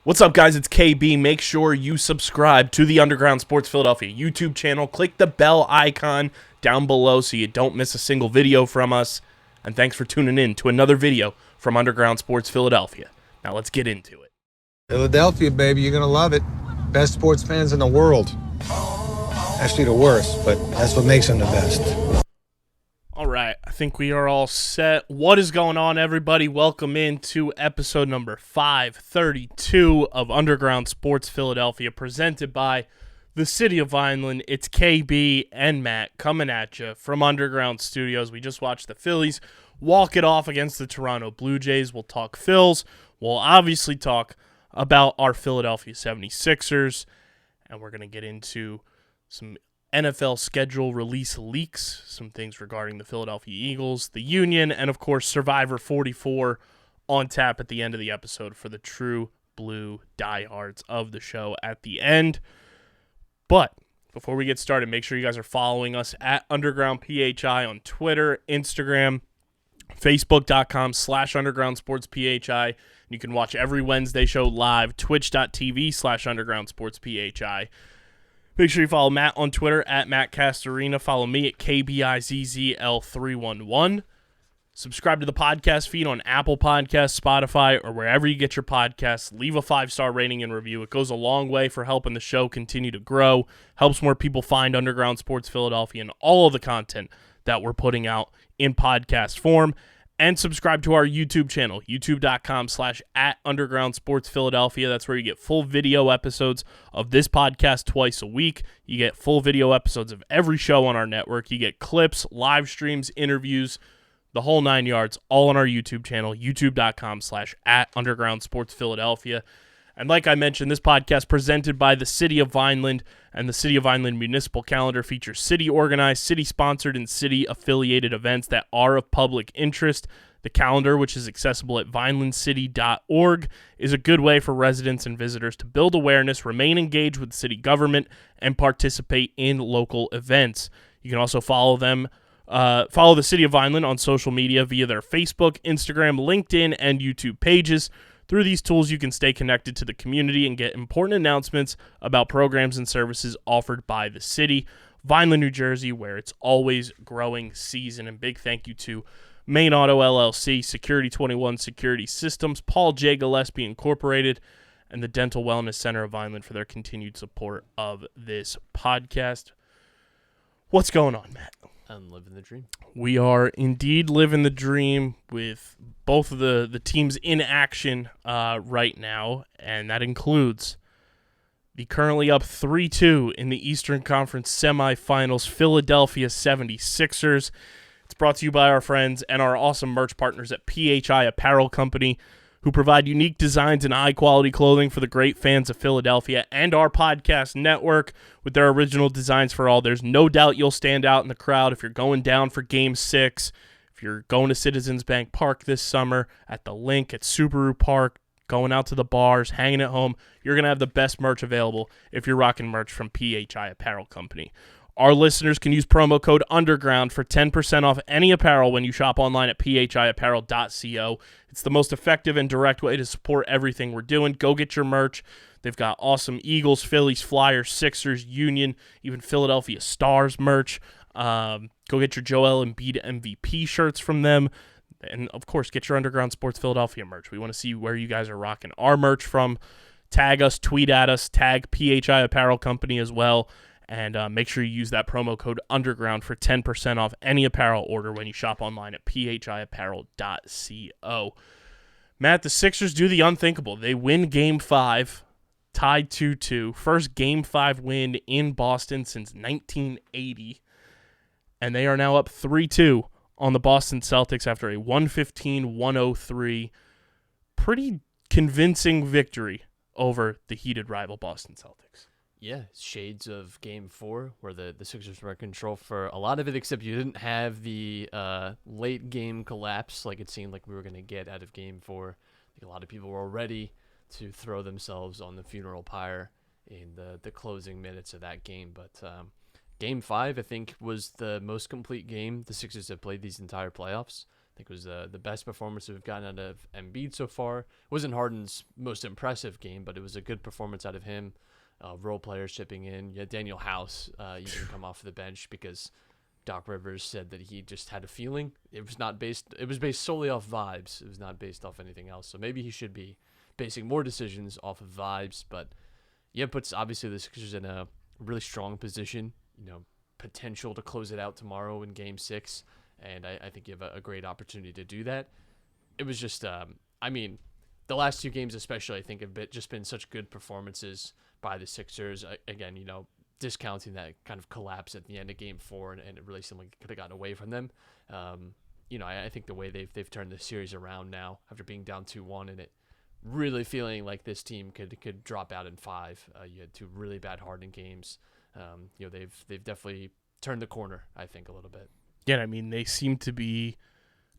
What's up, guys? It's KB. Make sure you subscribe to the Underground Sports Philadelphia YouTube channel. Click the bell icon down below so you don't miss a single video from us. And thanks for tuning in to another video from Underground Sports Philadelphia. Now let's get into it. Philadelphia, baby, you're going to love it. Best sports fans in the world. Actually, the worst, but that's what makes them the best. All right, I think we are all set. What is going on, everybody? Welcome into episode number 532 of Underground Sports Philadelphia, presented by the City of Vineland. It's KB and Matt coming at you from Underground Studios. We just watched the Phillies walk it off against the Toronto Blue Jays. We'll talk Phils. We'll obviously talk about our Philadelphia 76ers, and we're going to get into some NFL schedule release leaks, some things regarding the Philadelphia Eagles, the Union, and of course Survivor 44 on tap at the end of the episode for the true blue diehards of the show at the end. But before we get started, make sure you guys are following us at Underground PHI on Twitter, Instagram, Facebook.com/UndergroundSportsPHI. You can watch every Wednesday show live, Twitch.tv/UndergroundSportsPHI. Make sure you follow Matt on Twitter at Matt Castorina. Follow me at KBIZZL311. Subscribe to the podcast feed on Apple Podcasts, Spotify, or wherever you get your podcasts. Leave a 5-star rating and review. It goes a long way for helping the show continue to grow, helps more people find Underground Sports Philadelphia and all of the content that we're putting out in podcast form. And subscribe to our YouTube channel, youtube.com/@UndergroundSportsPhiladelphia. That's where you get full video episodes of this podcast twice a week. You get full video episodes of every show on our network. You get clips, live streams, interviews, the whole 9 yards, all on our YouTube channel, youtube.com/@UndergroundSportsPhiladelphia. And like I mentioned, this podcast presented by the City of Vineland, and the City of Vineland Municipal Calendar features city-organized, city-sponsored, and city-affiliated events that are of public interest. The calendar, which is accessible at vinelandcity.org, is a good way for residents and visitors to build awareness, remain engaged with city government, and participate in local events. You can also follow the City of Vineland on social media via their Facebook, Instagram, LinkedIn, and YouTube pages. Through these tools, you can stay connected to the community and get important announcements about programs and services offered by the city. Vineland, New Jersey, where it's always growing season. And big thank you to Main Auto LLC, Security 21 Security Systems, Paul J. Gillespie Incorporated, and the Dental Wellness Center of Vineland for their continued support of this podcast. What's going on, Matt? I'm living the dream. We are indeed living the dream with both of the teams in action right now, and that includes the currently up 3-2 in the Eastern Conference semifinals Philadelphia 76ers. It's brought to you by our friends and our awesome merch partners at PHI Apparel Company, who provide unique designs and high-quality clothing for the great fans of Philadelphia and our podcast network with their original designs for all. There's no doubt you'll stand out in the crowd if you're going down for Game 6, if you're going to Citizens Bank Park this summer, at the Link, at Subaru Park, going out to the bars, hanging at home. You're going to have the best merch available if you're rocking merch from PHI Apparel Company. Our listeners can use promo code UNDERGROUND for 10% off any apparel when you shop online at phiapparel.co. It's the most effective and direct way to support everything we're doing. Go get your merch. They've got awesome Eagles, Phillies, Flyers, Sixers, Union, even Philadelphia Stars merch. Go get your Joel Embiid MVP shirts from them. And, of course, get your Underground Sports Philadelphia merch. We want to see where you guys are rocking our merch from. Tag us, tweet at us, tag PHI Apparel Company as well. And make sure you use that promo code UNDERGROUND for 10% off any apparel order when you shop online at phiapparel.co. Matt, the Sixers do the unthinkable. They win Game 5, tied 2-2. First Game 5 win in Boston since 1980. And they are now up 3-2 on the Boston Celtics after a 115-103. Pretty convincing victory over the heated rival Boston Celtics. Yeah, shades of Game 4, where the Sixers were in control for a lot of it, except you didn't have the late game collapse like it seemed like we were going to get out of Game 4. I think a lot of people were ready to throw themselves on the funeral pyre in the closing minutes of that game. But Game 5, I think, was the most complete game the Sixers have played these entire playoffs. think it was the best performance we've gotten out of Embiid so far. It wasn't Harden's most impressive game, but it was a good performance out of him. Role players chipping in. Yeah, Daniel House even come off the bench because Doc Rivers said that he just had a feeling. It was based solely off vibes. It was not based off anything else. So maybe he should be basing more decisions off of vibes. But yeah, puts obviously the Sixers in a really strong position. Potential to close it out tomorrow in Game 6, and I think you have a great opportunity to do that. It was just, the last two games especially, I think have been such good performances by the Sixers. Again, discounting that kind of collapse at the end of Game 4, and it really seemed like it could have gotten away from them. I think the way they've turned the series around now after being down 2-1, and it really feeling like this team could drop out in 5. You had 2 really bad Harden games. They've definitely turned the corner, I think, a little bit. Yeah, they seem to be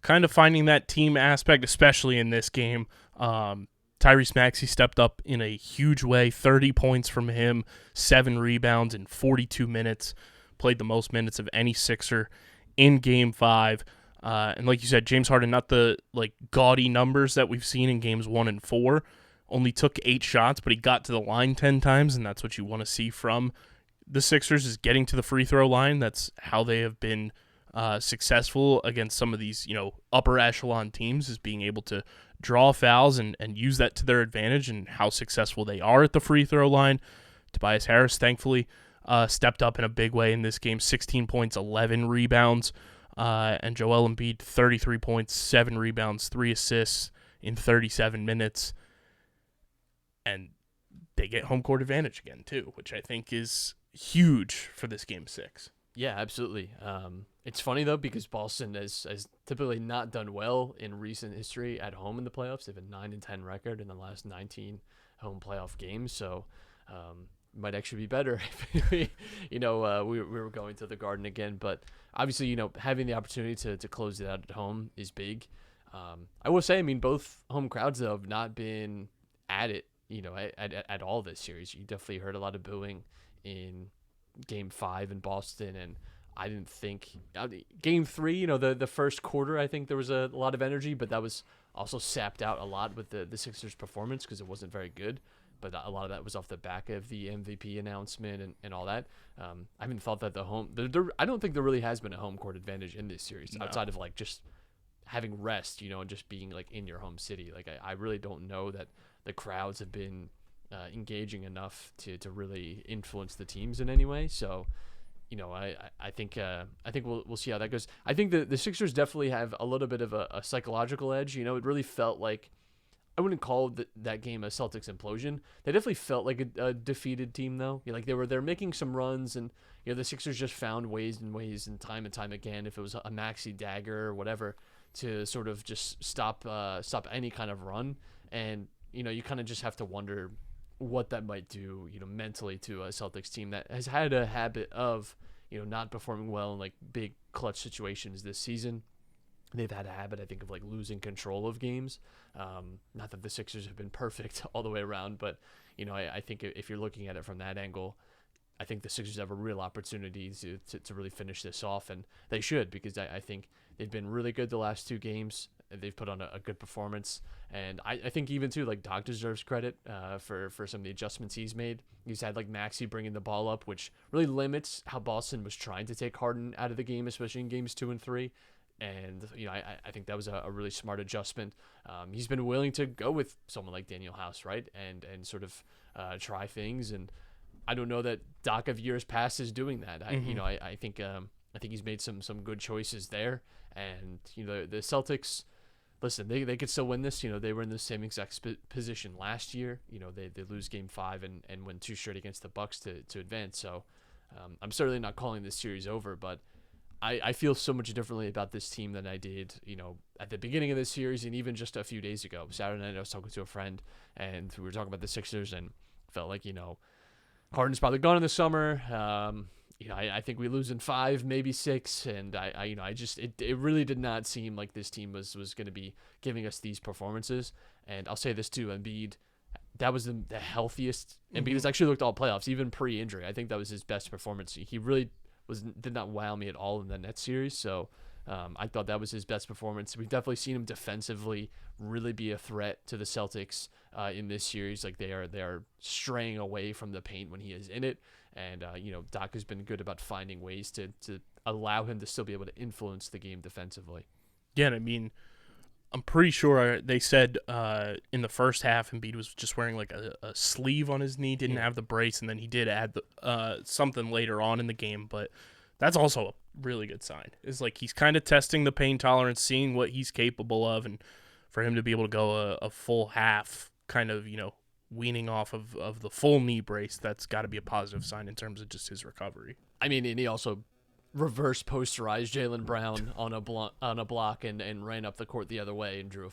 kind of finding that team aspect, especially in this game. Tyrese Maxey stepped up in a huge way, 30 points from him, 7 rebounds in 42 minutes, played the most minutes of any Sixer in Game 5. And like you said, James Harden, not the gaudy numbers that we've seen in Games 1 and 4, only took 8 shots, but he got to the line 10 times, and that's what you want to see from the Sixers, is getting to the free throw line. That's how they have been successful against some of these, upper echelon teams, is being able to draw fouls and use that to their advantage, and how successful they are at the free throw line. Tobias Harris, thankfully, stepped up in a big way in this game, 16 points, 11 rebounds, and Joel Embiid, 33 points, 7 rebounds, 3 assists in 37 minutes. And they get home court advantage again, too, which I think is huge for this Game 6. Yeah, absolutely. It's funny, though, because Boston has typically not done well in recent history at home in the playoffs. They have a 9-10 record in the last 19 home playoff games, so might actually be better if we were going to the Garden again. But obviously, having the opportunity to close it out at home is big. I will say, both home crowds, though, have not been at it, at all this series. You definitely heard a lot of booing in Game 5 in Boston, and I didn't think Game 3, the first quarter, I think there was a lot of energy, but that was also sapped out a lot with the Sixers' performance because it wasn't very good. But a lot of that was off the back of the MVP announcement and all that. I haven't thought that I don't think there really has been a home court advantage in this series outside of just having rest, and just being in your home city. I really don't know that the crowds have been engaging enough to really influence the teams in any way. So, I think we'll see how that goes. I think the Sixers definitely have a little bit of a psychological edge. It really felt like, I wouldn't call that game a Celtics implosion. They definitely felt like a defeated team, though. They're making some runs, and the Sixers just found ways and time again, if it was a Maxey dagger or whatever, to sort of just stop any kind of run. And you kind of just have to wonder what that might do, mentally to a Celtics team that has had a habit of, not performing well in big clutch situations this season. They've had a habit, I think, of losing control of games. Not that the Sixers have been perfect all the way around, but I think if you're looking at it from that angle, I think the Sixers have a real opportunity to really finish this off, and they should, because I think they've been really good the last 2 games. They've put on a good performance, and I think even too, Doc deserves credit for some of the adjustments he's made. He's had Maxey bringing the ball up, which really limits how Boston was trying to take Harden out of the game, especially in games 2 and 3. And I think that was a really smart adjustment. He's been willing to go with someone like Daniel House, right, and sort of try things. And I don't know that Doc of years past is doing that. I think he's made some good choices there. And the Celtics, listen, they could still win this. They were in the same exact position last year. They lose Game 5 and win 2 straight against the Bucks to advance. So I'm certainly not calling this series over, but I feel so much differently about this team than I did, at the beginning of this series and even just a few days ago. Saturday night, I was talking to a friend, and we were talking about the Sixers, and felt like, Harden's probably gone in the summer. I think we lose in 5, maybe 6, and it really did not seem like this team was going to be giving us these performances. And I'll say this too, Embiid, that was the healthiest. Embiid has actually looked all playoffs, even pre-injury. I think that was his best performance. He really did not wow me at all in the Nets series. So I thought that was his best performance. We've definitely seen him defensively really be a threat to the Celtics in this series. Like they are straying away from the paint when he is in it. And, Doc has been good about finding ways to allow him to still be able to influence the game defensively. Yeah, and I mean, I'm pretty sure they said in the first half Embiid was just wearing like a sleeve on his knee, didn't have the brace, and then he did add something later on in the game. But that's also a really good sign. It's like he's kind of testing the pain tolerance, seeing what he's capable of, and for him to be able to go a full half kind of, weaning off of the full knee brace, that's got to be a positive sign in terms of just his recovery. I mean, and he also reverse posterized Jaylen Brown on a block and ran up the court the other way and drew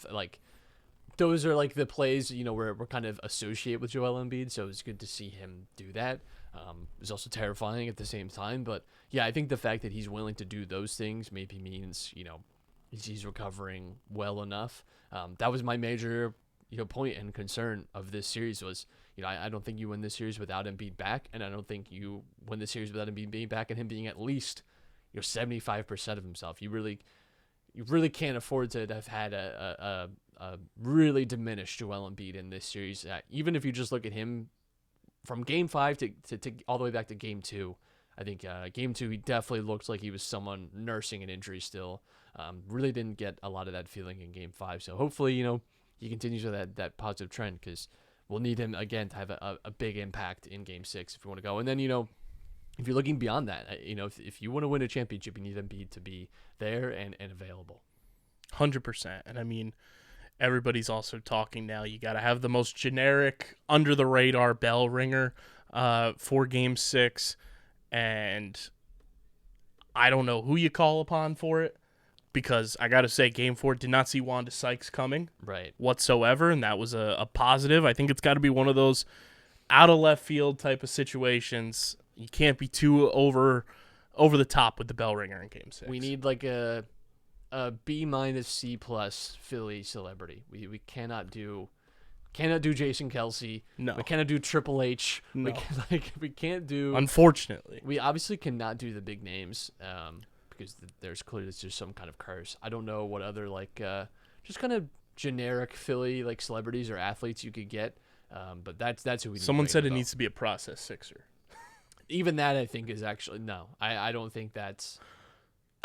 those are like the plays where we're kind of associate with Joel Embiid, so it's good to see him do that. It was also terrifying at the same time, but yeah, I think the fact that he's willing to do those things maybe means he's recovering well enough. That was my major point and concern of this series was I don't think you win this series without Embiid back, and I don't think you win this series without Embiid being back and him being at least 75% of himself. You really can't afford to have had a really diminished Joel Embiid in this series. Even if you just look at him from Game 5 to all the way back to Game 2, I think Game 2 he definitely looked like he was someone nursing an injury still. Really didn't get a lot of that feeling in Game 5. So hopefully he continues with that positive trend because we'll need him again to have a big impact in Game 6 if you want to go. And then if you're looking beyond that, if you want to win a championship, you need Embiid to be there and available. 100%. And I mean, everybody's also talking now. You got to have the most generic, under the radar bell ringer for Game 6, and I don't know who you call upon for it because I got to say, Game 4 did not see Wanda Sykes coming whatsoever, and that was a positive. I think it's got to be one of those out of left field type of situations. You can't be too over the top with the bell ringer in Game 6. We need like a B- C+ Philly celebrity. We cannot do Jason Kelsey. No. We cannot do Triple H. No. We can't do. Unfortunately, we obviously cannot do the big names because there's clearly just some kind of curse. I don't know what other just kind of generic Philly celebrities or athletes you could get, but that's who we need. Someone said it needs to be a process sixer. Even that I think is actually no. I don't think that's.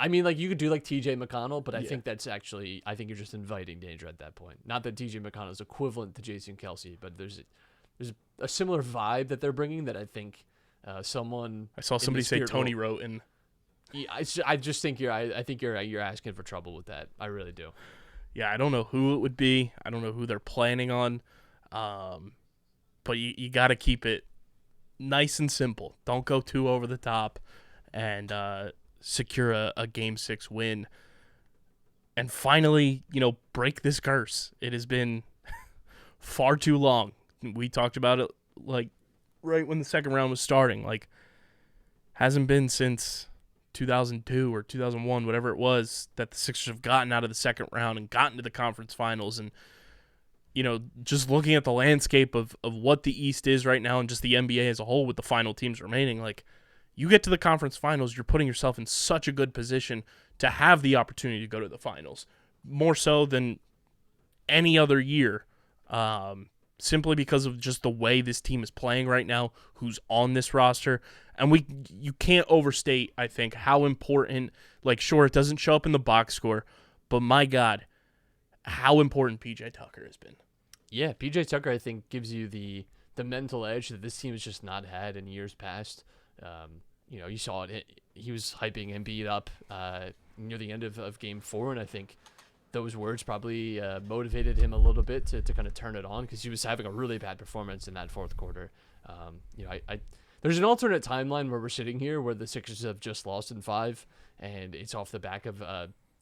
I mean, you could do TJ McConnell, but I think that's actually. I think you're just inviting danger at that point. Not that TJ McConnell is equivalent to Jason Kelsey, but there's a similar vibe that they're bringing that I think someone. I saw somebody say Tony Roten. Yeah, I just think I think you're asking for trouble with that. I really do. Yeah, I don't know who it would be. I don't know who they're planning on, but you got to keep it nice and simple. Don't go too over the top, and secure a Game 6 win. And finally, break this curse. It has been far too long. We talked about it right when the second round was starting. Hasn't been since 2002 or 2001, whatever it was, that the Sixers have gotten out of the second round and gotten to the conference finals. And just looking at the landscape of what the East is right now and just the NBA as a whole with the final teams remaining, you get to the conference finals, you're putting yourself in such a good position to have the opportunity to go to the finals, more so than any other year, simply because of just the way this team is playing right now, who's on this roster. And you can't overstate, I think, how important, sure, it doesn't show up in the box score, but my God, how important PJ Tucker has been. Yeah, PJ Tucker, I think, gives you the mental edge that this team has just not had in years past. You saw it. He was hyping Embiid up near the end of Game 4, and I think those words probably motivated him a little bit to kind of turn it on because he was having a really bad performance in that fourth quarter. There's an alternate timeline where we're sitting here where the Sixers have just lost in 5, and it's off the back of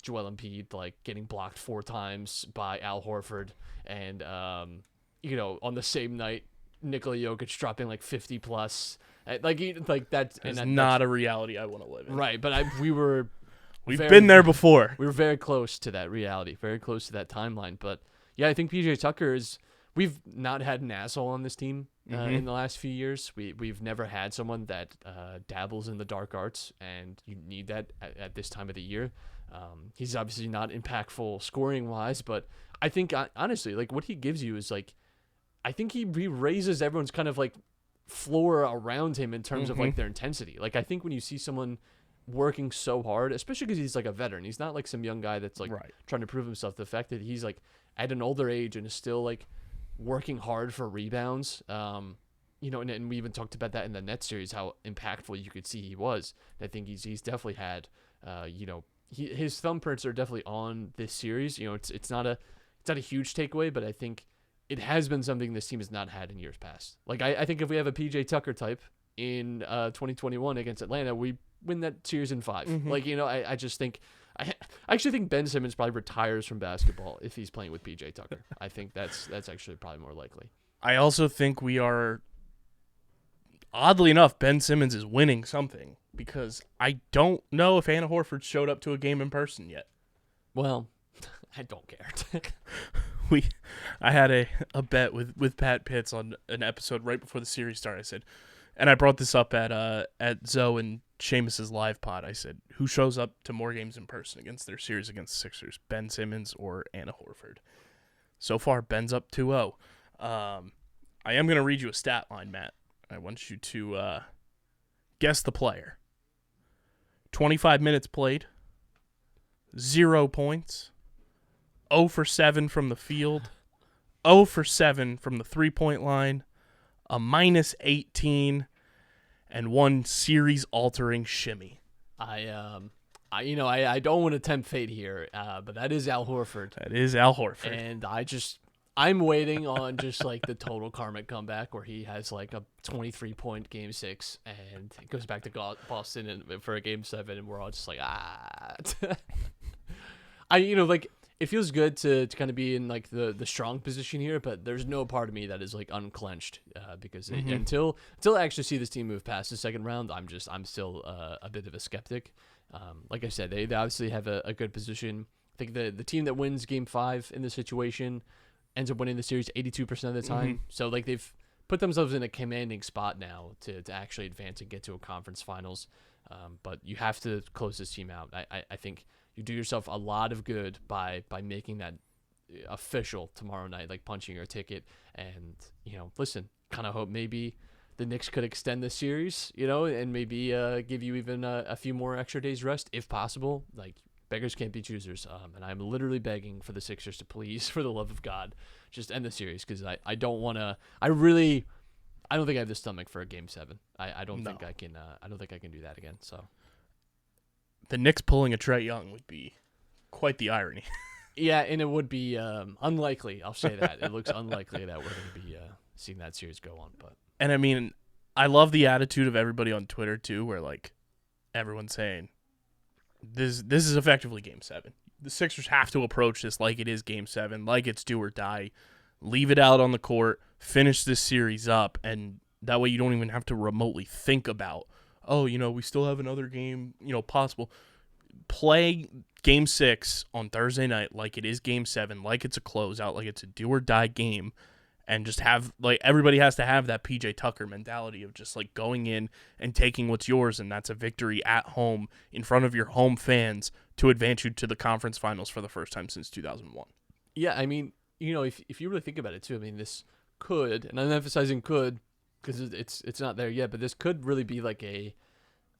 Joel Embiid getting blocked 4 times by Al Horford, and on the same night Nikola Jokic dropping 50 plus. That's not a reality I want to live in. Right, but we've been there before. We were very close to that reality, very close to that timeline. But yeah, I think PJ Tucker we've not had an asshole on this team in the last few years. We've never had someone that dabbles in the dark arts, and you need that at this time of the year. He's obviously not impactful scoring wise, but I think honestly, like what he gives you is like, I think he raises everyone's kind of like floor around him in terms of like their intensity. Like I think when you see someone working so hard, especially because he's like a veteran, he's not like some young guy that's like trying to prove himself. The fact that he's like at an older age and is still like working hard for rebounds, and we even talked about that in the Nets series, how impactful you could see he was. And I think he's definitely had, his thumbprints are definitely on this series. It's not a huge takeaway, but I think it has been something this team has not had in years past. Like I think if we have a PJ Tucker type in 2021 against Atlanta, we win that series in 5. Like I just think I actually think Ben Simmons probably retires from basketball if he's playing with PJ Tucker. I think that's actually probably more likely. I also think we are, oddly enough, Ben Simmons is winning something because I don't know if Anna Horford showed up to a game in person yet. Well, I don't care. I had a bet with Pat Pitts on an episode right before the series started. I said, and I brought this up at Zoe and Seamus's live pod. I said, who shows up to more games in person against their series against the Sixers, Ben Simmons or Anna Horford? So far, Ben's up 2-0. I am going to read you a stat line, Matt. I want you to guess the player. 25 minutes played, 0 points, 0 for 7 from the field, 0 for 7 from the three-point line, a -18, and 1 series-altering shimmy. I don't want to tempt fate here, but that is Al Horford. That is Al Horford. And I'm waiting on just like the total karmic comeback where he has like a 23-point game 6 and it goes back to Boston for a game 7, and we're all just like, it feels good to kind of be in like the strong position here, but there's no part of me that is like unclenched because until I actually see this team move past the second round, I'm still a bit of a skeptic. Like I said, they obviously have a good position. I think the team that wins game 5 in this situation ends up winning the series 82% of the time. So like they've put themselves in a commanding spot now to actually advance and get to a conference finals. But you have to close this team out. I think you do yourself a lot of good by making that official tomorrow night, like punching your ticket. And, listen, kind of hope maybe the Knicks could extend the series, and maybe give you even a few more extra days rest if possible. Like, beggars can't be choosers. And I'm literally begging for the Sixers to please, for the love of God, just end the series because I don't want to. I don't think I have the stomach for a game 7. I don't think I can. I don't think I can do that again. So. The Knicks pulling a Trae Young would be quite the irony. Yeah, and it would be unlikely. I'll say that. It looks unlikely that we're going to be seeing that series go on. And I mean, I love the attitude of everybody on Twitter too, where like everyone's saying this is effectively game 7. The Sixers have to approach this like it is game 7, like it's do or die. Leave it out on the court, finish this series up, and that way you don't even have to remotely think about, we still have another game, possible. Play game 6 on Thursday night like it is game 7, like it's a closeout, like it's a do or die game, and just have, like, everybody has to have that PJ Tucker mentality of just, like, going in and taking what's yours, and that's a victory at home in front of your home fans to advance you to the conference finals for the first time since 2001. Yeah, I mean, if you really think about it, too, I mean, this could, and I'm emphasizing could, because it's not there yet, but this could really be like a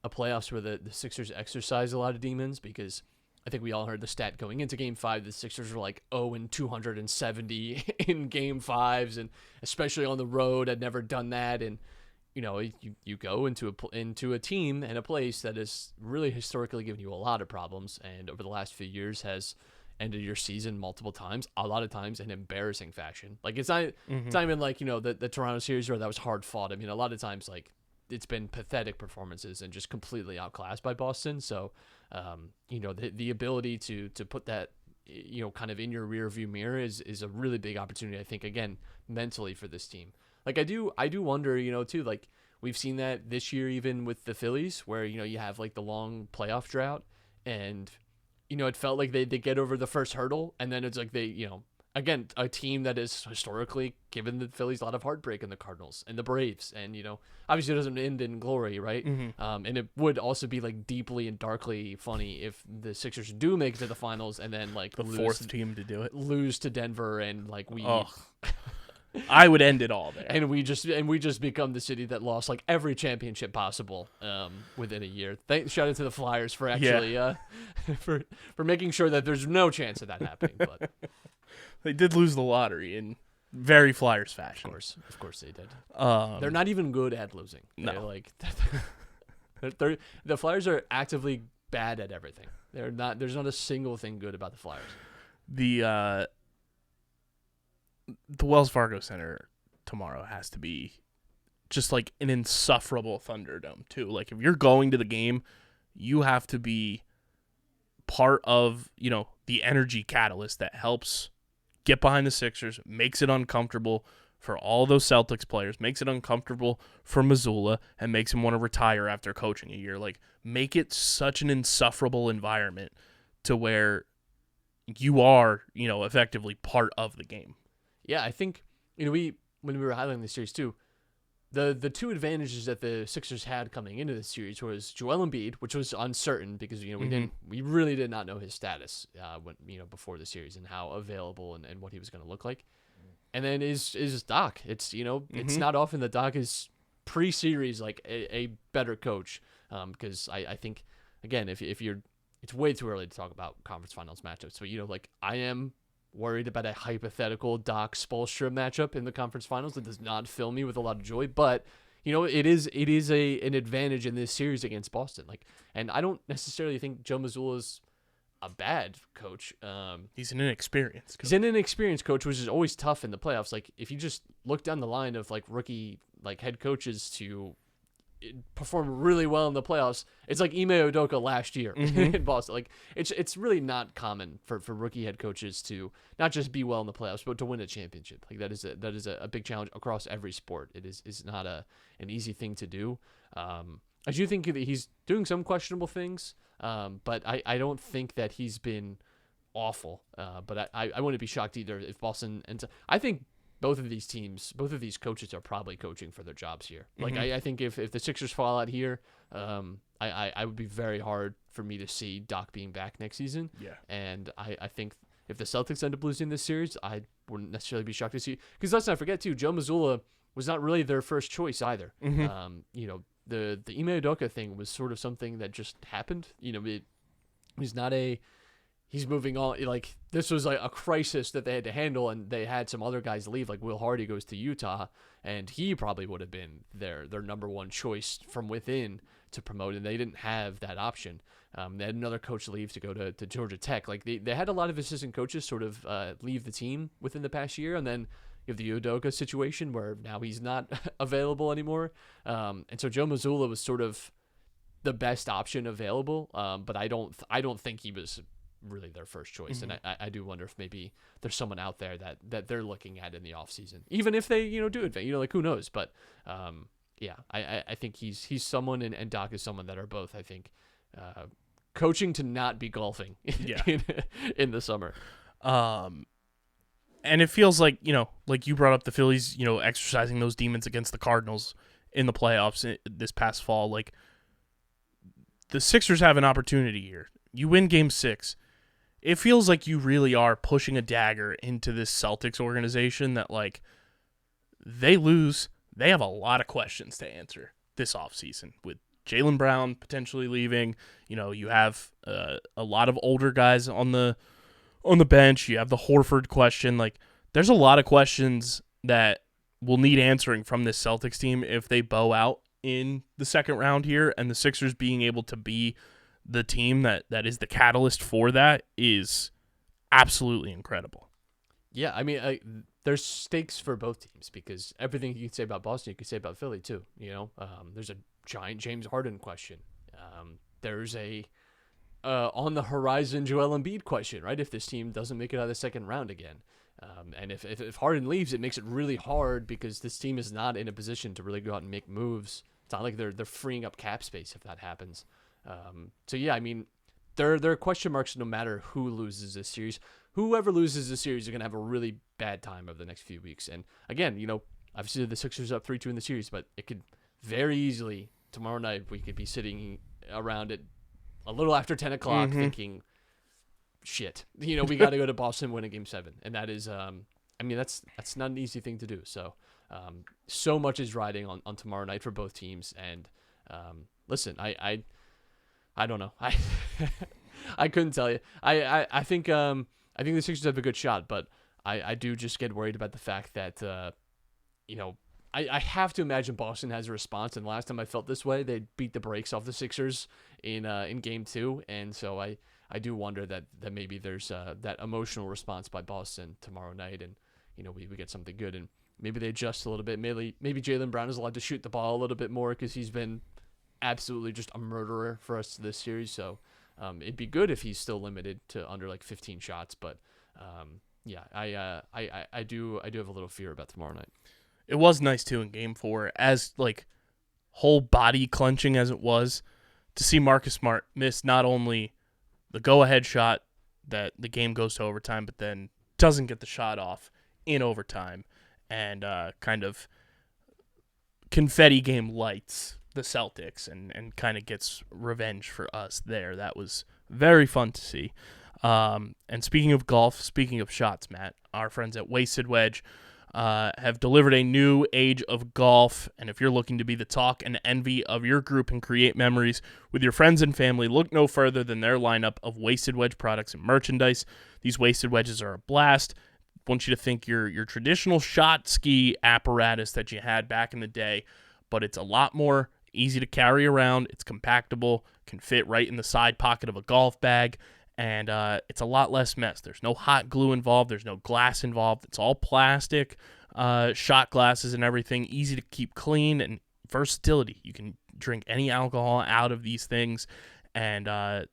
playoffs where the Sixers exercise a lot of demons, because I think we all heard the stat going into game 5, the Sixers were like 0-270 in game 5s, and especially on the road, had never done that. And you go into a team and a place that has really historically given you a lot of problems, and over the last few years has ended your season multiple times, a lot of times in embarrassing fashion. Like it's not even like the Toronto series where that was hard fought. I mean, a lot of times like it's been pathetic performances and just completely outclassed by Boston. So the ability to put that kind of in your rear view mirror is a really big opportunity, I think, again, mentally for this team. Like I do wonder too, like we've seen that this year even with the Phillies, where you have like the long playoff drought, and it felt like they get over the first hurdle, and then it's like they again, a team that is historically given the Phillies a lot of heartbreak, and the Cardinals and the Braves, and obviously it doesn't end in glory, right? And it would also be like deeply and darkly funny if the Sixers do make it to the finals and then like The fourth team to do it. lose to Denver, and like we. Oh. I would end it all there. And we just become the city that lost like every championship possible within a year. Shout out to the Flyers for actually for making sure that there's no chance of that happening. But They did lose the lottery in very Flyers fashion. of course they did. Um, They're not even good at losing. No. They're like the Flyers are actively bad at everything. They're not. There's not a single thing good about the Flyers. the Wells Fargo Center tomorrow has to be just like an insufferable Thunderdome too. Like if you're going to the game, you have to be part of, the energy catalyst that helps get behind the Sixers, makes it uncomfortable for all those Celtics players, makes it uncomfortable for Missoula, and makes him want to retire after coaching a year. Like, make it such an insufferable environment to where you are, effectively part of the game. Yeah, I think when we were highlighting the series too, the two advantages that the Sixers had coming into the series was Joel Embiid, which was uncertain because we really did not know his status before the series and how available and what he was going to look like. And then is Doc. It's it's not often that Doc is pre-series like a better coach because I think again if you're it's way too early to talk about conference finals matchups, but I am worried about a hypothetical Doc Spoelstra matchup in the conference finals that does not fill me with a lot of joy, but it is an advantage in this series against Boston. And I don't necessarily think Joe Mazzulla's a bad coach. He's an inexperienced coach. He's an inexperienced coach, which is always tough in the playoffs. Like if you just look down the line of like rookie like head coaches to perform really well in the playoffs, it's like Ime Udoka last year in Boston. Like it's really not common for rookie head coaches to not just be well in the playoffs, but to win a championship. Like that is a big challenge across every sport. It is not an easy thing to do. I do think that he's doing some questionable things, but I don't think that he's been awful. But I wouldn't be shocked either if Boston ends up. I think both of these coaches are probably coaching for their jobs here. Like I think if the Sixers fall out here, I would be very hard for me to see Doc being back next season. Yeah. And I think if the Celtics end up losing this series, I wouldn't necessarily be shocked to see, because let's not forget too, Joe Mazzulla was not really their first choice either. The Ime Udoka thing was sort of something that just happened. He's moving on. Like this was like a crisis that they had to handle, and they had some other guys leave. Like Will Hardy goes to Utah, and he probably would have been their number one choice from within to promote, and they didn't have that option. They had another coach leave to go to Georgia Tech. Like they had a lot of assistant coaches sort of leave the team within the past year, and then you have the Udoka situation where now he's not available anymore. And so Joe Mazzulla was sort of the best option available, but I don't think he was really their first choice. And I do wonder if maybe there's someone out there that they're looking at in the offseason, even if they do advance, like who knows. But I think he's someone, and Doc is someone that are both, I think, coaching to not be golfing in the summer. And it feels like, like you brought up the Phillies, exercising those demons against the Cardinals in the playoffs this past fall. Like, the Sixers have an opportunity here. You win Game 6. It feels like you really are pushing a dagger into this Celtics organization that, like, they lose. They have a lot of questions to answer this offseason with Jaylen Brown potentially leaving. You have a lot of older guys on the bench. You have the Horford question. Like, there's a lot of questions that will need answering from this Celtics team if they bow out in the second round here, and the Sixers being able to be the team that is the catalyst for that is absolutely incredible. Yeah, I mean, there's stakes for both teams because everything you can say about Boston, you can say about Philly too. There's a giant James Harden question. There's a on the horizon Joel Embiid question, right? If this team doesn't make it out of the second round again. And if Harden leaves, it makes it really hard because this team is not in a position to really go out and make moves. It's not like they're freeing up cap space if that happens. So yeah, I mean, there are question marks no matter who loses this series. whoever loses the series is going to have a really bad time over the next few weeks. And again, obviously the Sixers up 3-2 in the series, but it could very easily tomorrow night we could be sitting around it a little after 10 o'clock thinking, shit, we got to go to Boston and win a Game 7. And that is, that's not an easy thing to do. So, so much is riding on tomorrow night for both teams. And listen, I don't know. I couldn't tell you. I think the Sixers have a good shot, but I do just get worried about the fact that I have to imagine Boston has a response. And last time I felt this way, they beat the brakes off the Sixers in Game 2, and so I do wonder that maybe there's that emotional response by Boston tomorrow night, and we get something good, and maybe they adjust a little bit. Maybe Jaylen Brown is allowed to shoot the ball a little bit more because he's been absolutely just a murderer for us this series. So it'd be good if he's still limited to under like 15 shots, but I do have a little fear about tomorrow night. It was nice too in Game 4, as like whole body clenching as it was, to see Marcus Smart miss not only the go-ahead shot that the game goes to overtime, but then doesn't get the shot off in overtime, and kind of confetti game lights the Celtics and kind of gets revenge for us there. That was very fun to see. And speaking of golf, speaking of shots, Matt, our friends at Wasted Wedge have delivered a new age of golf, and if you're looking to be the talk and envy of your group and create memories with your friends and family, look no further than their lineup of Wasted Wedge products and merchandise. These Wasted Wedges are a blast. I want you to think your traditional shot ski apparatus that you had back in the day, but it's a lot more easy to carry around. It's compactable, can fit right in the side pocket of a golf bag, and it's a lot less mess. There's no hot glue involved. There's no glass involved. It's all plastic, shot glasses and everything, easy to keep clean, and versatility. You can drink any alcohol out of these things, and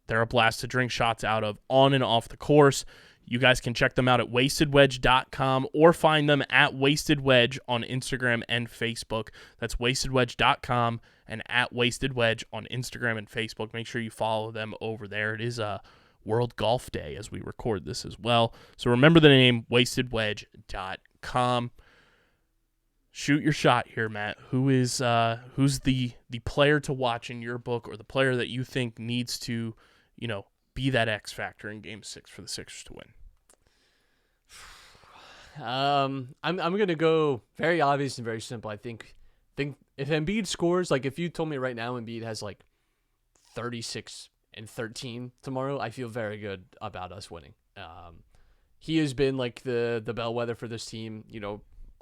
they're a blast to drink shots out of on and off the course. You guys can check them out at wastedwedge.com or find them at Wasted Wedge on Instagram and Facebook. That's wastedwedge.com and at Wasted Wedge on Instagram and Facebook. Make sure you follow them over there. It is World Golf Day as we record this as well. So remember the name, wastedwedge.com. Shoot your shot here, Matt. Who's the player to watch in your book, or the player that you think needs to, be that X factor in Game 6 for the Sixers to win? I'm gonna go very obvious and very simple. I think if Embiid scores, like if you told me right now Embiid has like 36 and 13 tomorrow, I feel very good about us winning. He has been like the bellwether for this team,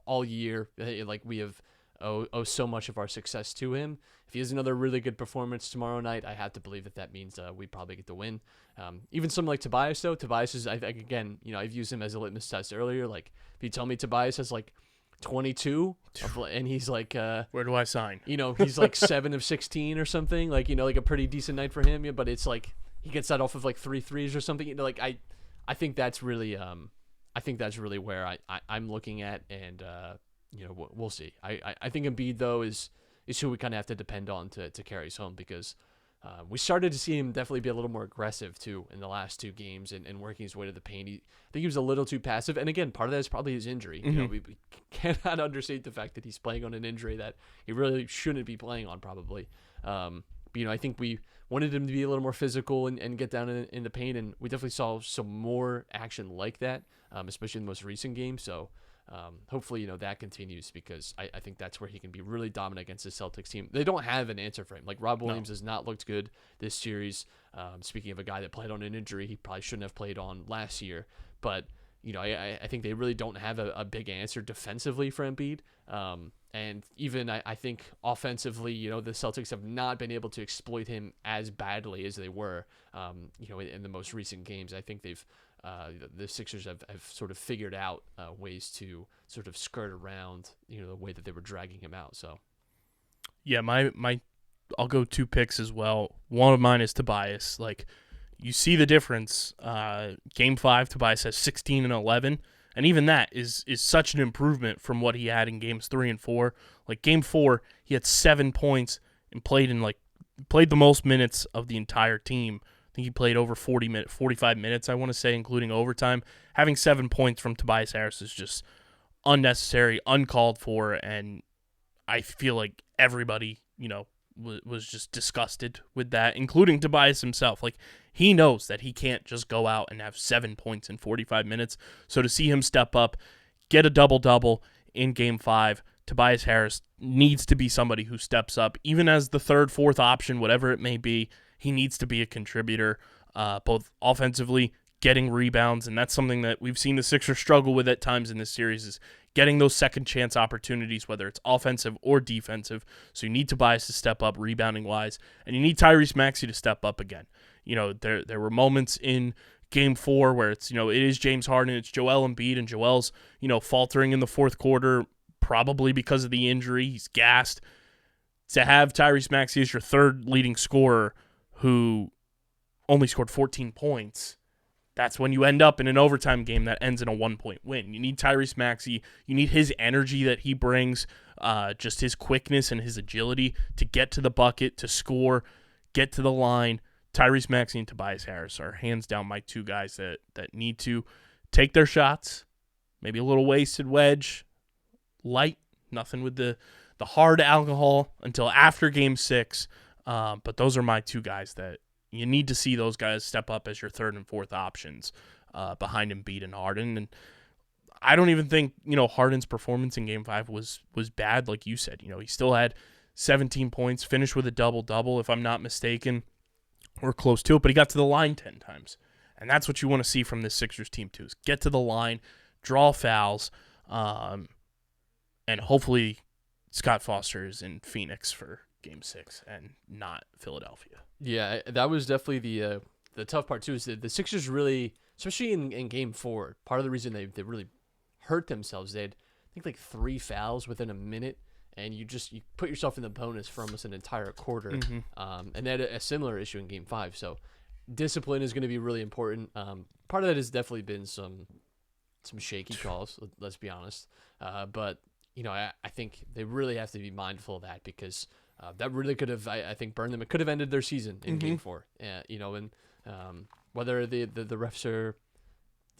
all year. Like we have owe so much of our success to him. If he has another really good performance tomorrow night, I have to believe that means we probably get the win. Even someone like Tobias, though. Tobias is, I think, again, I've used him as a litmus test earlier. Like, if you tell me Tobias has like 22 and he's like, where do I sign? He's like 7 of 16 or something. Like, like a pretty decent night for him. Yeah, but it's like he gets that off of like 3 threes or something. I think that's really where I'm looking at, and we'll see. I think Embiid, though, is who we kind of have to depend on to carry us home, because we started to see him definitely be a little more aggressive too in the last 2 games and working his way to the paint. I think he was a little too passive, and again, part of that is probably his injury. Mm-hmm. We cannot understate the fact that he's playing on an injury that he really shouldn't be playing on, probably. But, I think we wanted him to be a little more physical and get down in the paint, and we definitely saw some more action like that, especially in the most recent game. So hopefully, that continues, because I think that's where he can be really dominant against the Celtics team. They don't have an answer for him. Like, Rob Williams has not looked good this series. Speaking of a guy that played on an injury he probably shouldn't have played on last year. But, I think they really don't have a big answer defensively for Embiid. And even I think offensively, the Celtics have not been able to exploit him as badly as they were, in the most recent games. I think the Sixers have sort of figured out ways to sort of skirt around, the way that they were dragging him out. So, yeah, I'll go 2 picks as well. One of mine is Tobias. Like, you see the difference. Game 5, Tobias has 16 and 11, and even that is such an improvement from what he had in games 3 and 4. Like, Game 4, he had 7 points and played the most minutes of the entire team think he played over 45 minutes, I want to say, including overtime. Having 7 points from Tobias Harris is just unnecessary, uncalled for, and I feel like everybody, was just disgusted with that, including Tobias himself. Like, he knows that he can't just go out and have 7 points in 45 minutes. So to see him step up, get a double-double in Game 5, Tobias Harris needs to be somebody who steps up, even as the third, fourth option, whatever it may be. He needs to be a contributor, both offensively, getting rebounds, and that's something that we've seen the Sixers struggle with at times in this series, is getting those second chance opportunities, whether it's offensive or defensive. So you need Tobias to step up rebounding-wise, and you need Tyrese Maxey to step up again. There were moments in Game 4 where it's, it is James Harden, it's Joel Embiid, and Joel's, faltering in the fourth quarter, probably because of the injury. He's gassed. To have Tyrese Maxey as your third leading scorer who only scored 14 points, that's when you end up in an overtime game that ends in a 1-point win. You need Tyrese Maxey. You need his energy that he brings, just his quickness and his agility to get to the bucket, to score, get to the line. Tyrese Maxey and Tobias Harris are hands down my two guys that need to take their shots. Maybe a little wasted wedge, light, nothing with the hard alcohol until after Game 6. But those are my two guys that you need to see those guys step up as your third and fourth options behind Embiid and Harden. And I don't even think, Harden's performance in Game 5 was bad, like you said. He still had 17 points, finished with a double-double, if I'm not mistaken, or close to it, but he got to the line 10 times. And that's what you want to see from this Sixers team, too, is get to the line, draw fouls, and hopefully Scott Foster is in Phoenix for Game 6 and not Philadelphia. Yeah, that was definitely the tough part, too, is that the Sixers really, especially in Game 4, part of the reason they really hurt themselves, they had, I think, like 3 fouls within a minute, and you put yourself in the bonus for almost an entire quarter. Mm-hmm. And they had a similar issue in Game 5. So discipline is going to be really important. Part of that has definitely been some shaky calls, let's be honest. But, I think they really have to be mindful of that, because that really could have, I think, burned them. It could have ended their season in Game 4. And whether the refs are,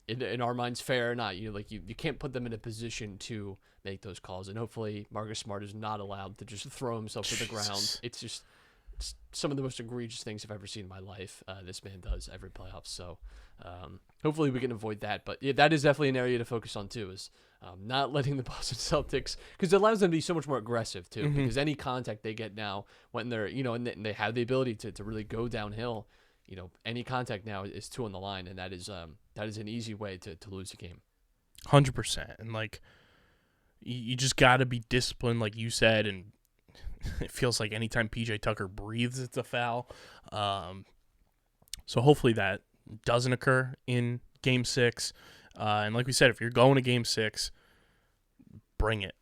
in our minds, fair or not, you can't put them in a position to make those calls. And hopefully Marcus Smart is not allowed to just throw himself to the ground. It's some of the most egregious things I've ever seen in my life. This man does every playoff. So hopefully we can avoid that. But yeah, that is definitely an area to focus on too, is not letting the Boston Celtics, because it allows them to be so much more aggressive too. Mm-hmm. Because any contact they get now, when they're, and they have the ability to really go downhill, any contact now is 2 on the line, and that is an easy way to lose a game. 100%. And you just got to be disciplined, like you said, and it feels like anytime PJ Tucker breathes, it's a foul. So hopefully that doesn't occur in Game 6. And like we said, if you're going to Game 6, bring it.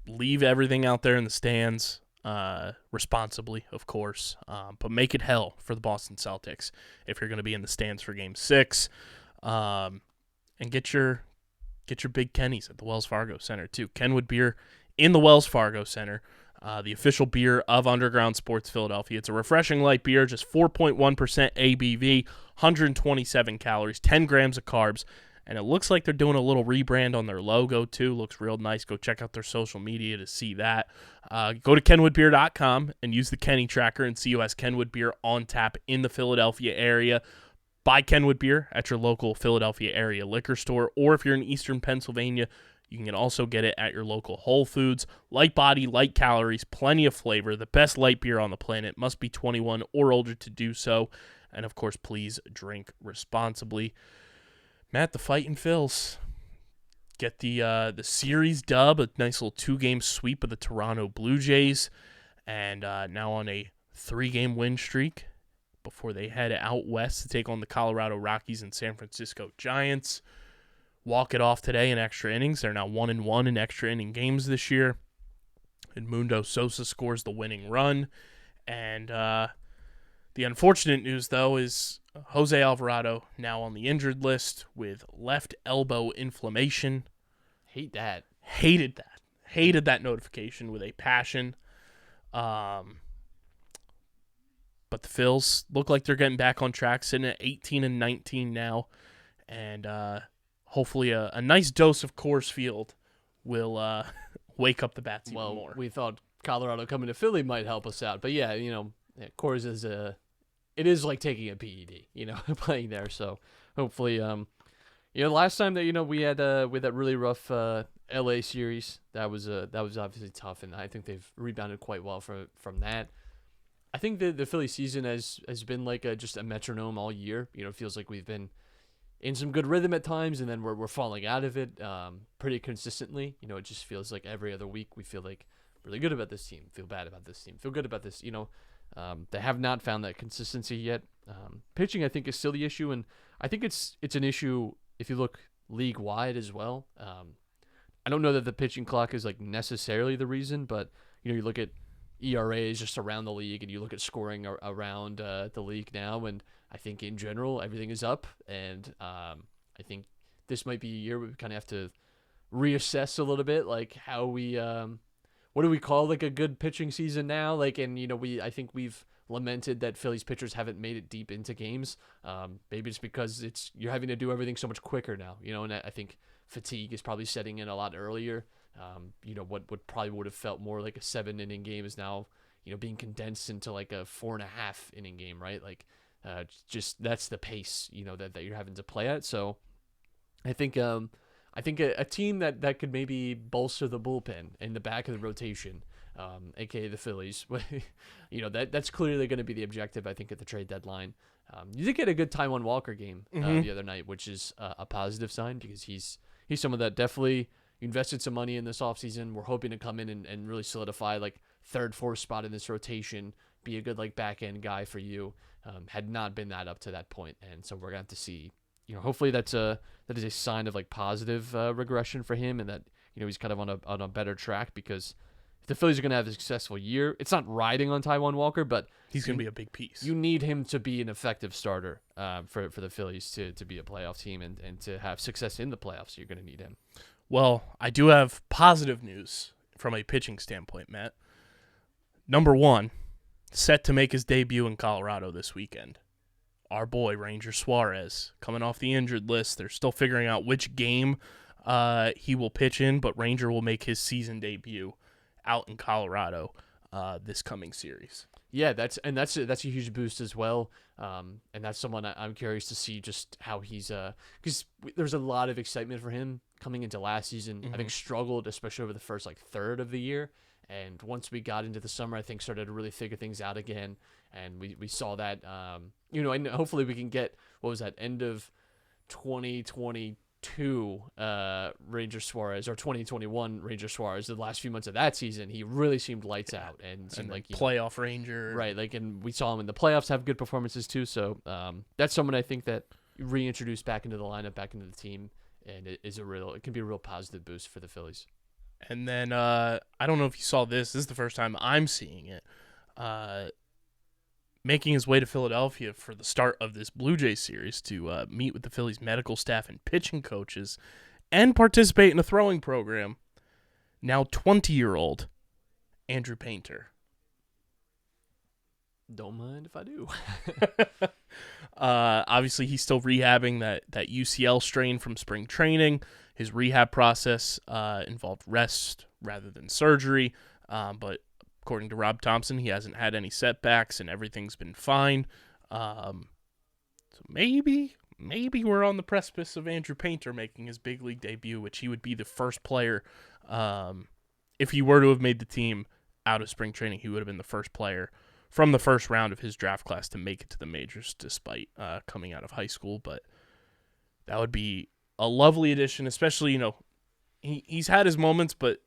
Leave everything out there in the stands, responsibly, of course, but make it hell for the Boston Celtics if you're going to be in the stands for Game 6. And get your Big Kennies at the Wells Fargo Center, too. Kenwood Beer in the Wells Fargo Center, the official beer of Underground Sports Philadelphia. It's a refreshing light beer, just 4.1% ABV, 127 calories, 10 grams of carbs, and it looks like they're doing a little rebrand on their logo, too. Looks real nice. Go check out their social media to see that. Go to kenwoodbeer.com and use the Kenny Tracker and see who has Kenwood Beer on tap in the Philadelphia area. Buy Kenwood Beer at your local Philadelphia area liquor store, or if you're in Eastern Pennsylvania, you can also get it at your local Whole Foods. Light body, light calories, plenty of flavor. The best light beer on the planet. Must be 21 or older to do so. And, of course, please drink responsibly. Matt, the Fightin' Phils get the series dub, a nice little 2-game sweep of the Toronto Blue Jays, and now on a 3-game win streak before they head out west to take on the Colorado Rockies and San Francisco Giants. Walk it off today in extra innings. They're now 1-1 in extra inning games this year. Edmundo Sosa scores the winning run. And the unfortunate news, though, is Jose Alvarado now on the injured list with left elbow inflammation. Hate that. Hated that. Hated that notification with a passion. But but the Phils look like they're getting back on track, sitting at 18-19 now, and hopefully a nice dose of Coors Field will wake up the bats even more. We thought Colorado coming to Philly might help us out, but yeah, Coors is it is like taking a PED, playing there. So hopefully, last time that we had with that really rough LA series, that was obviously tough, and I think they've rebounded quite well from that. I think the Philly season has been like just a metronome all year. It feels like we've been in some good rhythm at times, and then we're falling out of it pretty consistently. It just feels like every other week we feel like really good about this team, feel bad about this team, feel good about this. They have not found that consistency yet. Pitching, I think, is still the issue, and I think it's an issue if you look league wide as well. I don't know that the pitching clock is like necessarily the reason, but you look at ERAs just around the league, and you look at scoring around the league now, and I think in general everything is up, and I think this might be a year where we kind of have to reassess a little bit, like how we what do we call like a good pitching season now? Like, and I think we've lamented that Phillies pitchers haven't made it deep into games. Maybe it's because you're having to do everything so much quicker now, and I think fatigue is probably setting in a lot earlier. What probably would have felt more like a 7-inning game is now, being condensed into like a 4.5-inning game, right? Like, just that's the pace, that you're having to play at. So I think a team that could maybe bolster the bullpen in the back of the rotation, aka the Phillies, that's clearly going to be the objective, I think, at the trade deadline. You did get a good Taijuan Walker game the other night, which is a positive sign, because he's someone that definitely invested some money in this offseason. We're hoping to come in and really solidify like third, fourth spot in this rotation, be a good like back end guy for you. Had not been that up to that point, and so we're going to have to see. Hopefully that is a sign of like positive regression for him, and that he's kind of on a better track, because if the Phillies are going to have a successful year, it's not riding on Taijuan Walker, but he's going to be a big piece. You need him to be an effective starter for the Phillies to be a playoff team and to have success in the playoffs. You're going to need him. Well, I do have positive news from a pitching standpoint, Matt. Number one, set to make his debut in Colorado this weekend. Our boy, Ranger Suarez, coming off the injured list. They're still figuring out which game he will pitch in, but Ranger will make his season debut out in Colorado this coming series. Yeah, that's a huge boost as well, and that's someone I'm curious to see just how he's because there's a lot of excitement for him coming into last season. I think struggled especially over the first like third of the year, and once we got into the summer, I think started to really figure things out again, and we saw that and hopefully we can get end of 2022 Ranger Suarez, or 2021 Ranger Suarez. The last few months of that season, he really seemed lights out and seemed like playoff Ranger, right? Like, and we saw him in the playoffs have good performances too. So that's someone I think that reintroduced back into the lineup, back into the team, and it can be a real positive boost for the Phillies. And then I don't know if you saw this. This is the first time I'm seeing it. Making his way to Philadelphia for the start of this Blue Jays series to meet with the Phillies medical staff and pitching coaches and participate in a throwing program. Now 20-year-old Andrew Painter. Don't mind if I do. Obviously, he's still rehabbing that UCL strain from spring training. His rehab process involved rest rather than surgery, but according to Rob Thompson, he hasn't had any setbacks and everything's been fine. So maybe we're on the precipice of Andrew Painter making his big league debut, which he would be the first player. If he were to have made the team out of spring training, he would have been the first player from the first round of his draft class to make it to the majors, despite coming out of high school. But that would be a lovely addition, especially, he's had his moments, but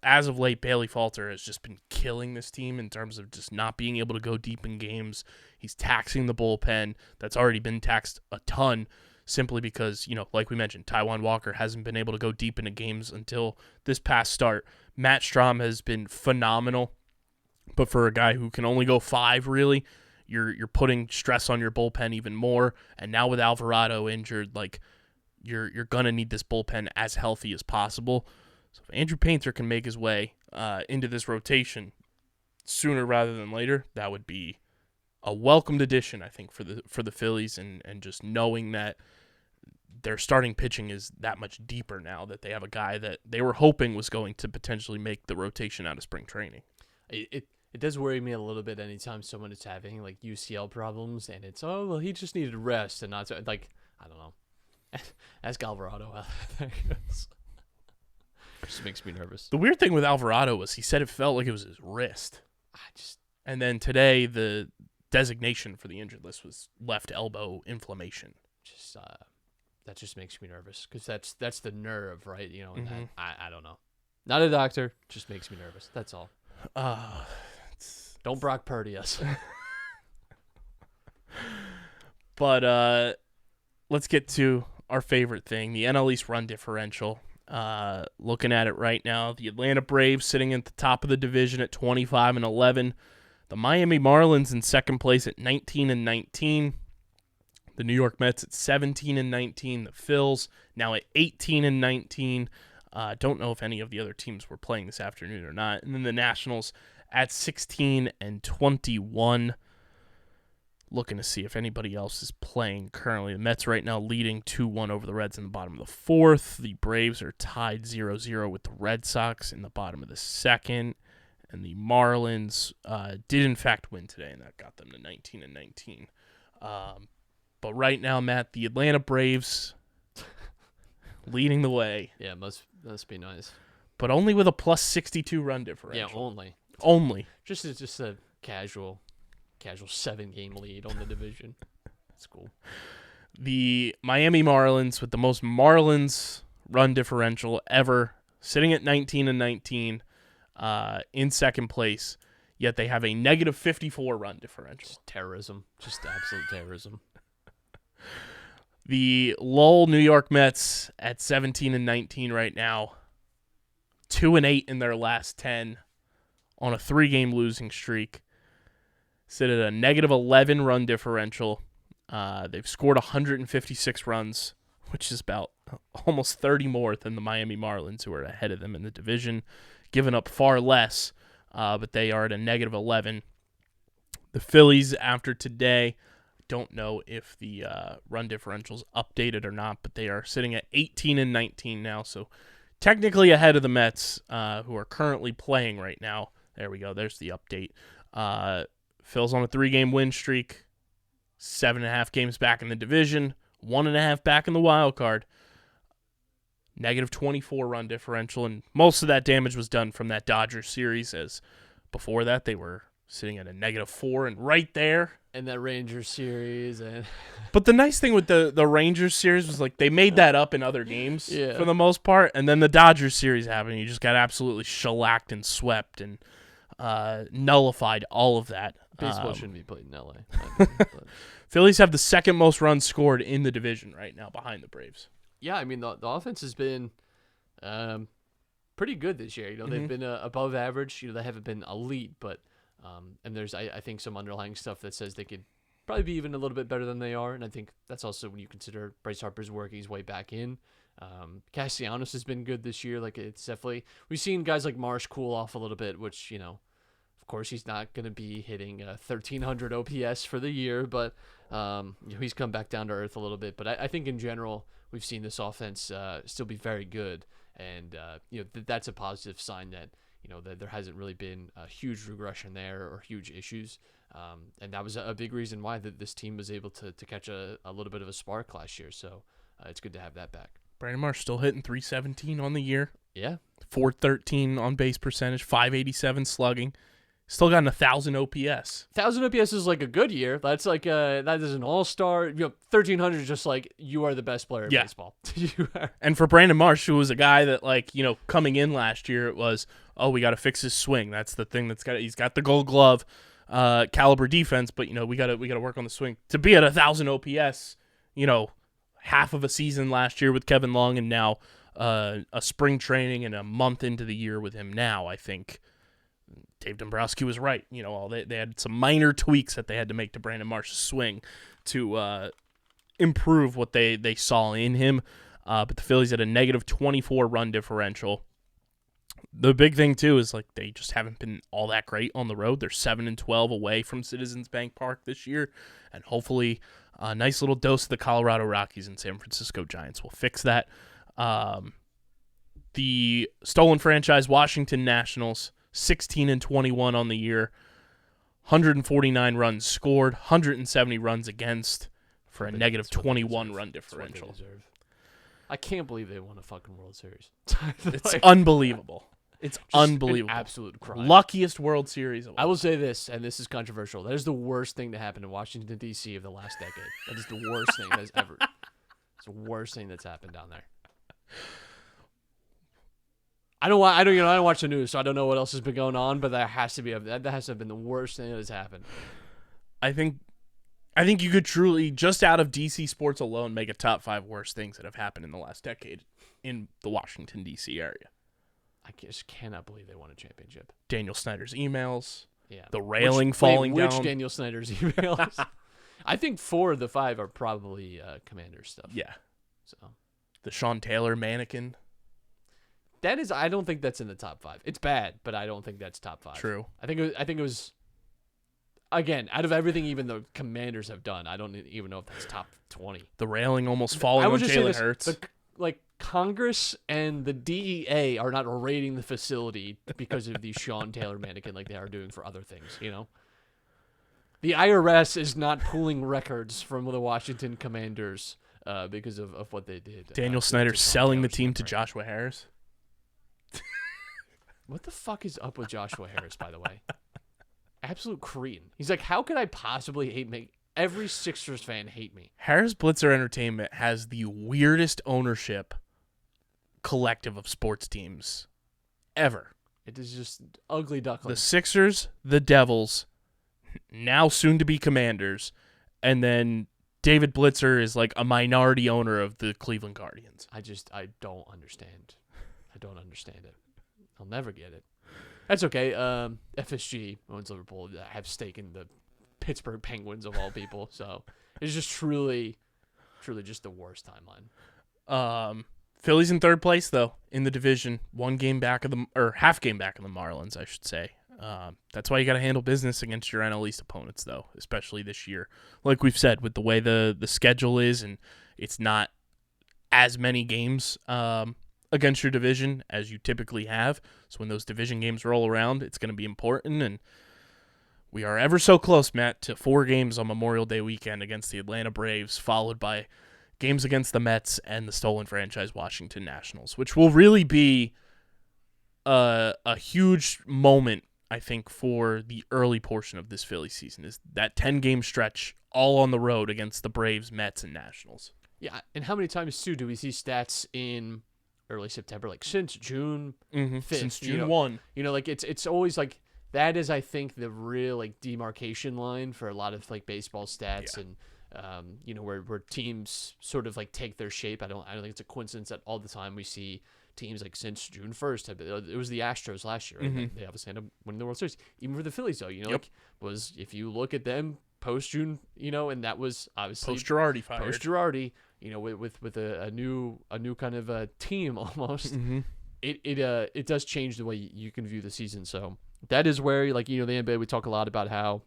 as of late, Bailey Falter has just been killing this team in terms of just not being able to go deep in games. He's taxing the bullpen. That's already been taxed a ton simply because, like we mentioned, Taijuan Walker hasn't been able to go deep into games until this past start. Matt Strahm has been phenomenal, but for a guy who can only go 5, really, you're putting stress on your bullpen even more. And now with Alvarado injured, like you're gonna need this bullpen as healthy as possible. So if Andrew Painter can make his way into this rotation sooner rather than later, that would be a welcomed addition, I think, for the Phillies, and just knowing that their starting pitching is that much deeper now, that they have a guy that they were hoping was going to potentially make the rotation out of spring training. It does worry me a little bit anytime someone is having like UCL problems and it's, oh, well, he just needed rest and not to, like, I don't know. Ask Alvarado how that goes. Just makes me nervous. The weird thing with Alvarado was he said it felt like it was his wrist. And then today the designation for the injured list was left elbow inflammation. That just makes me nervous because that's the nerve, right? You know, and I don't know. Not a doctor, just makes me nervous. That's all. Don't Brock Purdy us. But let's get to our favorite thing, the NL East run differential. Looking at it right now, the Atlanta Braves sitting at the top of the division at 25-11. The Miami Marlins in second place at 19-19. The New York Mets at 17-19. The Phils now at 18-19. Don't know if any of the other teams were playing this afternoon or not. And then the Nationals at 16-21. Looking to see if anybody else is playing currently. The Mets right now leading 2-1 over the Reds in the bottom of the fourth. The Braves are tied 0-0 with the Red Sox in the bottom of the second. And the Marlins did in fact win today, and that got them to 19-19. But right now, Matt, the Atlanta Braves leading the way. Yeah, must be nice. But only with a plus 62 run differential. Yeah, only. Only. Just a casual 7-game lead on the division. That's cool. The Miami Marlins with the most Marlins run differential ever, sitting at 19-19 in second place, yet they have a negative 54 run differential. Just terrorism. Just absolute terrorism. The Lowell New York Mets at 17-19 right now, 2-8 in their last 10 on a 3-game losing streak. Sit at a negative 11 run differential. They've scored 156 runs, which is about almost 30 more than the Miami Marlins, who are ahead of them in the division, giving up far less, but they are at a negative 11. The Phillies, after today, don't know if the run differential's updated or not, but they are sitting at 18-19 now, so technically ahead of the Mets, who are currently playing right now. There we go. There's the update. Phil's on a 3-game win streak, 7.5 games back in the division, 1.5 back in the wild card. Negative 24 run differential, and most of that damage was done from that Dodgers series, as before that they were sitting at a negative 4 and right there. And that Rangers series. But the nice thing with the Rangers series was like they made that up in other games for the most part, and then the Dodgers series happened. You just got absolutely shellacked and swept and nullified all of that. Baseball shouldn't be played in LA. Phillies have the second most runs scored in the division right now, behind the Braves. Yeah, I mean the offense has been pretty good this year. You know, they've been above average. You know, they haven't been elite, but and there's I think some underlying stuff that says they could probably be even a little bit better than they are. And I think that's also when you consider Bryce Harper's working his way back in. Castellanos has been good this year. Like, it's definitely, we've seen guys like Marsh cool off a little bit, which, you know, of course he's not going to be hitting 1,300 OPS for the year, but you know, he's come back down to earth a little bit. But I think in general, we've seen this offense still be very good. And, you know, that's a positive sign that, you know, that there hasn't really been a huge regression there or huge issues. And that was a big reason why this team was able to catch a little bit of a spark last year. So it's good to have that back. Brandon Marsh still hitting 317 on the year. Yeah. 413 on base percentage, 587 slugging. Still got 1,000 OPS. 1,000 OPS is like a good year. That's like that is an all-star. You know, 1,300 is just like you are the best player in baseball. You are. And for Brandon Marsh, who was a guy that, like, you know, coming in last year, it was, oh, we got to fix his swing. That's the thing he's got the Gold Glove caliber defense, but, you know, we got to work on the swing. To be at 1,000 OPS, you know, half of a season last year with Kevin Long, and now a spring training and a month into the year with him now, I think Dave Dombrowski was right. You know, they had some minor tweaks that they had to make to Brandon Marsh's swing to improve what they saw in him. But the Phillies had a negative 24 run differential. The big thing, too, is like they just haven't been all that great on the road. They're 7-12 away from Citizens Bank Park this year, and hopefully a nice little dose of the Colorado Rockies and San Francisco Giants will fix that. The stolen franchise Washington Nationals, 16-21 on the year, 149 runs scored, 170 runs against for a negative 21 run differential. I can't believe they won a fucking World Series. It's unbelievable. It's unbelievable. An absolute crime. Luckiest World Series of all. I will say this, and this is controversial. That is the worst thing to happen in Washington, D.C. of the last decade. That is the worst thing that has ever. It's the worst thing that's happened down there. I don't watch the news, so I don't know what else has been going on. But that has to have been the worst thing that has happened. I think you could truly, just out of DC sports alone, make a top 5 worst things that have happened in the last decade in the Washington, D.C. area. I just cannot believe they won a championship. Daniel Snyder's emails. Yeah. The railing falling down. Which Daniel Snyder's emails? I think 4 of the 5 are probably Commander stuff. Yeah. So the Sean Taylor mannequin. I don't think that's in the top 5. It's bad, but I don't think that's top 5. True. I think it was. Again, out of everything even the Commanders have done, I don't even know if that's top 20. The railing almost falling on Jalen Hurts. Congress and the DEA are not raiding the facility because of the Sean Taylor mannequin like they are doing for other things, you know? The IRS is not pulling records from the Washington Commanders because of what they did. Daniel Snyder selling the team to Joshua Harris. What the fuck is up with Joshua Harris, by the way? Absolute cretin. He's like, how could I possibly hate me? Every Sixers fan hate me. Harris Blitzer Entertainment has the weirdest ownership collective of sports teams ever. It is just ugly duckling. The Sixers, the Devils, now soon to be Commanders, and then David Blitzer is like a minority owner of the Cleveland Guardians. I don't understand. I don't understand it. I'll never get it. That's okay. FSG owns Liverpool. I have stake in the Pittsburgh Penguins of all people. So it's just truly just the worst timeline. Phillies in third place though in the division, half game back of the Marlins, I should say. That's why you got to handle business against your NL East opponents though, especially this year. Like we've said, with the way the schedule is, and it's not as many games against your division as you typically have. So when those division games roll around, it's going to be important, and we are ever so close, Matt, to 4 games on Memorial Day weekend against the Atlanta Braves, followed by games against the Mets and the stolen franchise Washington Nationals, which will really be a huge moment, I think, for the early portion of this Philly season, is that 10-game stretch all on the road against the Braves, Mets, and Nationals. Yeah, and how many times, too, do we see stats in early September, like since June 5th? Since June 1. You know, like it's always like, that is, I think, the real like demarcation line for a lot of like baseball stats. Yeah. And you know, where teams sort of like take their shape. I don't think it's a coincidence that all the time we see teams like since June 1st. It was the Astros last year, right? Mm-hmm. They obviously ended up winning the World Series. Even for the Phillies, though, you know, was if you look at them post June, you know, and that was obviously post Girardi, you know, with a new kind of a team almost. Mm-hmm. It does change the way you can view the season. So that is where, like, you know, the NBA, we talk a lot about how,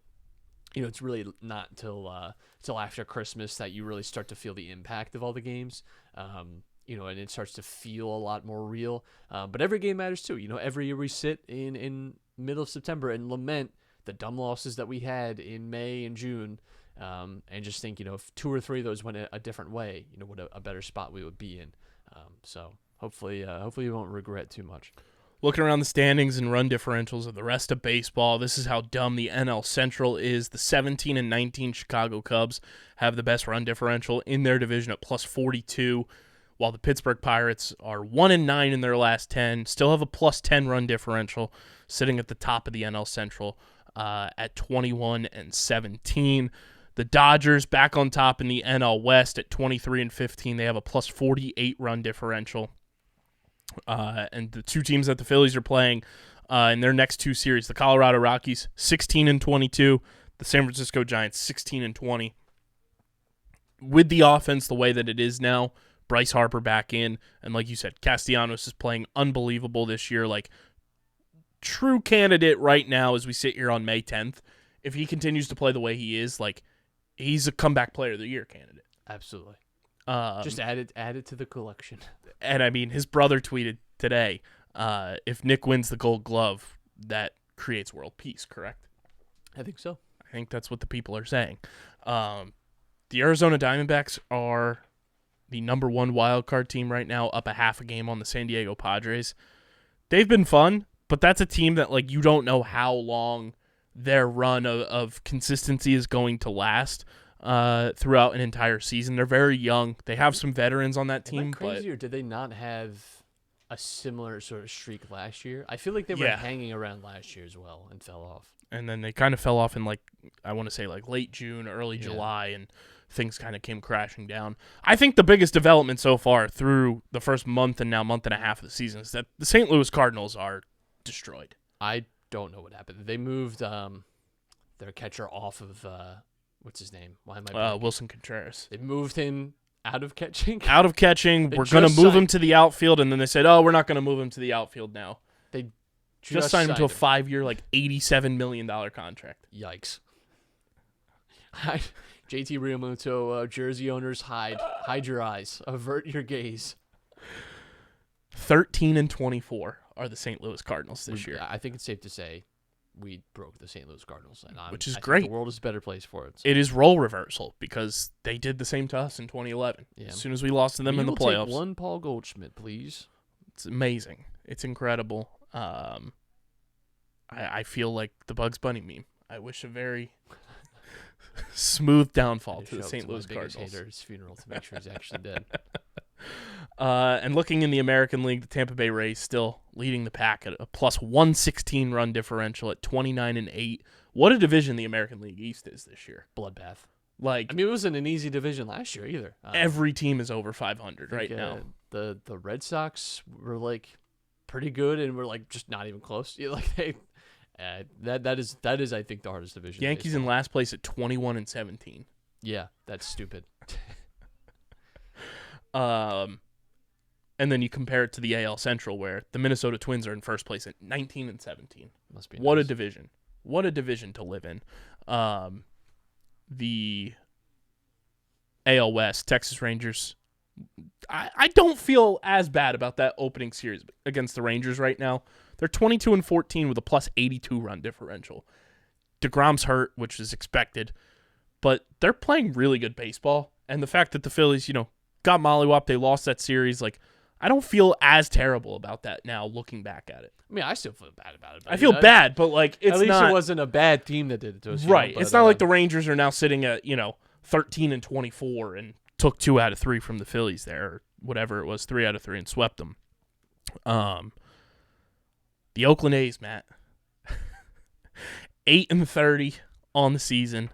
you know, it's really not until after Christmas that you really start to feel the impact of all the games. You know, and it starts to feel a lot more real. But every game matters too. You know, every year we sit in middle of September and lament the dumb losses that we had in May and June, and just think, you know, if 2 or 3 of those went a different way, you know, what a better spot we would be in. So hopefully you won't regret too much. Looking around the standings and run differentials of the rest of baseball, this is how dumb the NL Central is. The 17-19 Chicago Cubs have the best run differential in their division at plus 42, while the Pittsburgh Pirates are 1-9 in their last 10, still have a plus 10 run differential, sitting at the top of the NL Central at 21-17. The Dodgers back on top in the NL West at 23-15. They have a plus 48 run differential. And the 2 teams that the Phillies are playing in their next 2 series, the Colorado Rockies 16-22, the San Francisco Giants 16-20. With the offense the way that it is now, Bryce Harper back in, and like you said, Castellanos is playing unbelievable this year. Like, true candidate right now as we sit here on May 10th. If he continues to play the way he is, like, he's a comeback player of the year candidate. Absolutely. Just add it to the collection. And I mean, his brother tweeted today, if Nick wins the Gold Glove, that creates world peace, correct? I think so. I think that's what the people are saying. The Arizona Diamondbacks are the number 1 wild card team right now, up a half a game on the San Diego Padres. They've been fun, but that's a team that, like, you don't know how long their run of consistency is going to last throughout an entire season. They're very young. They have some veterans on that team. Am I crazy, or did they not have a similar sort of streak last year? I feel like they were hanging around last year as well and fell off. And then they kind of fell off in, like, I want to say, like, late June, early July, and things kind of came crashing down. I think the biggest development so far through the first month and now month and a half of the season is that the St. Louis Cardinals are destroyed. I don't know what happened. They moved their catcher off of what's his name? Why am I Wilson Contreras. They moved him out of catching. Out of catching. We're going to move him to the outfield, and then they said, "Oh, we're not going to move him to the outfield now." They just signed him to a 5-year, like $87 million contract. Yikes. JT Realmuto, jersey owners, hide your eyes, avert your gaze. 13-24 are the St. Louis Cardinals this year. I think it's safe to say we broke the St. Louis Cardinals, and which is I great. Think the world is a better place for it. So. It is role reversal because they did the same to us in 2011. Yeah. As soon as we lost to them in the playoffs. Take one Paul Goldschmidt, please. It's amazing. It's incredible. I feel like the Bugs Bunny meme. I wish a very smooth downfall to the St. Louis Cardinals. Hater's funeral to make sure he's actually dead. And looking in the American League, the Tampa Bay Rays still leading the pack at a plus 116 run differential at 29-8. What a division the American League East is this year. Bloodbath. Like, I mean, it wasn't an easy division last year either. Every team is over 500 right now. The Red Sox were like pretty good, and we're like just not even close. Like that is I think the hardest division. Yankees in last place at 21-17. Yeah, that's stupid. And then you compare it to the AL Central, where the Minnesota Twins are in first place at 19-17. Must be what nice. a division! What a division to live in. The AL West, Texas Rangers. I don't feel as bad about that opening series against the Rangers right now. They're 22-14 with a plus 82 run differential. DeGrom's hurt, which is expected, but they're playing really good baseball. And the fact that the Phillies, got mollywopped, they lost that series, like, I don't feel as terrible about that now looking back at it. I mean, I still feel bad about it. I feel bad, but like it's at least not, it wasn't a bad team that did it to us. Right. But, it's not like the Rangers are now sitting at 13-24 and took 2 out of 3 from the Phillies there, or whatever it was, 3 out of 3 and swept them. The Oakland A's, Matt, 8-30 on the season,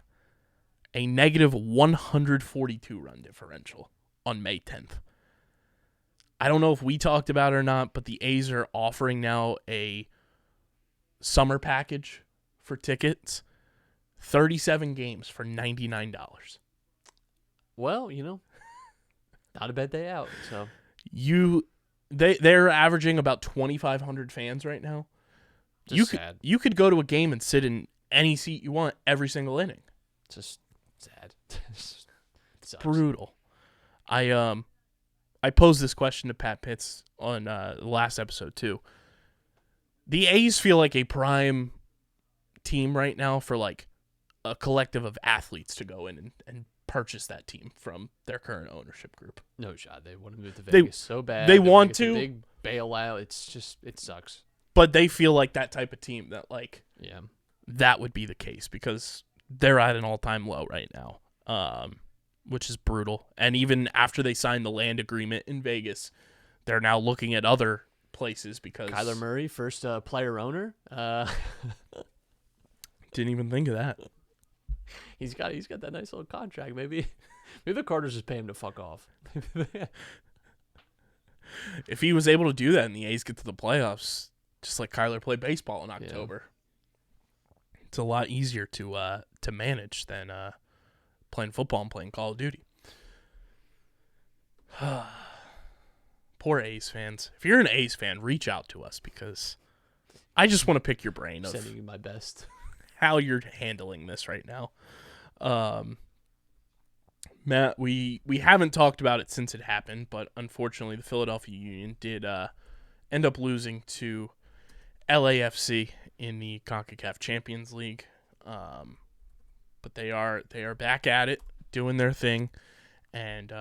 a negative 142 run differential on May 10th. I don't know if we talked about it or not, but the A's are offering now a summer package for tickets, 37 games for $99. Well, not a bad day out. So they're averaging about 2,500 fans right now. Sad. You could go to a game and sit in any seat you want every single inning. Just sad. It's brutal. I posed this question to Pat Pitts on the last episode too. The A's feel like a prime team right now for like a collective of athletes to go in and purchase that team from their current ownership group. No shot. They want to move to Vegas so bad. They want to. Big bailout. It sucks. But they feel like that type of team that yeah, that would be the case because they're at an all-time low right now. Which is brutal. And even after they signed the land agreement in Vegas, they're now looking at other places because Kyler Murray, first player owner. Didn't even think of that. He's got that nice little contract. Maybe the Carters just pay him to fuck off. If he was able to do that and the A's get to the playoffs, just like Kyler played baseball in October, it's a lot easier to manage than playing football and playing Call of Duty. Poor A's fans. If you're an A's fan, reach out to us because I just want to pick your brain of Sending you my best. how you're handling this right now. Matt, we haven't talked about it since it happened, but unfortunately the Philadelphia Union did end up losing to LAFC in the CONCACAF Champions League. But they are back at it, doing their thing, and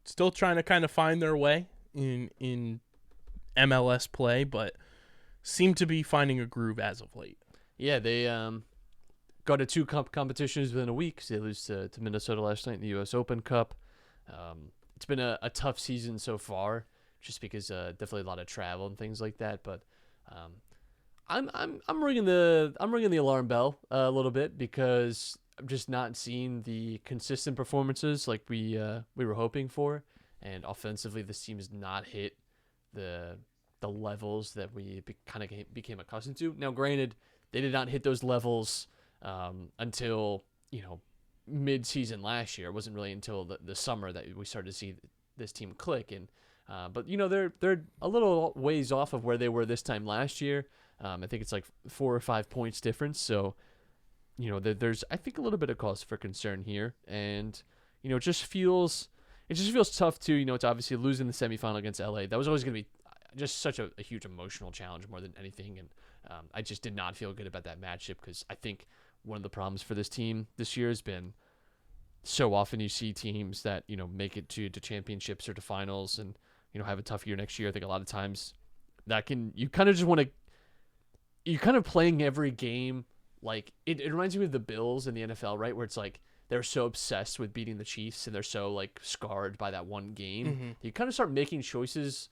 still trying to kind of find their way in MLS play, but seem to be finding a groove as of late. Yeah, they got to two competitions within a week. So they lose to Minnesota last night in the U.S. Open Cup. It's been a tough season so far, just because definitely a lot of travel and things like that. But I'm ringing the alarm bell a little bit because I'm just not seeing the consistent performances like we were hoping for, and offensively this team has not hit the levels that we kind of became accustomed to. Now, granted, they did not hit those levels until mid-season last year. It wasn't really until the summer that we started to see this team click, and but they're a little ways off of where they were this time last year. I think it's like 4 or 5 points difference. So, there's I think a little bit of cause for concern here, and it just feels tough to it's obviously losing the semifinal against LA. That was always going to be just such a huge emotional challenge more than anything, and I just did not feel good about that matchup because I think one of the problems for this team this year has been so often you see teams that make it to championships or to finals and have a tough year next year. I think a lot of times you kind of just want to. You're kind of playing every game like it reminds me of the Bills in the NFL, right? Where it's like they're so obsessed with beating the Chiefs and they're so like scarred by that one game. Mm-hmm. You kind of start making choices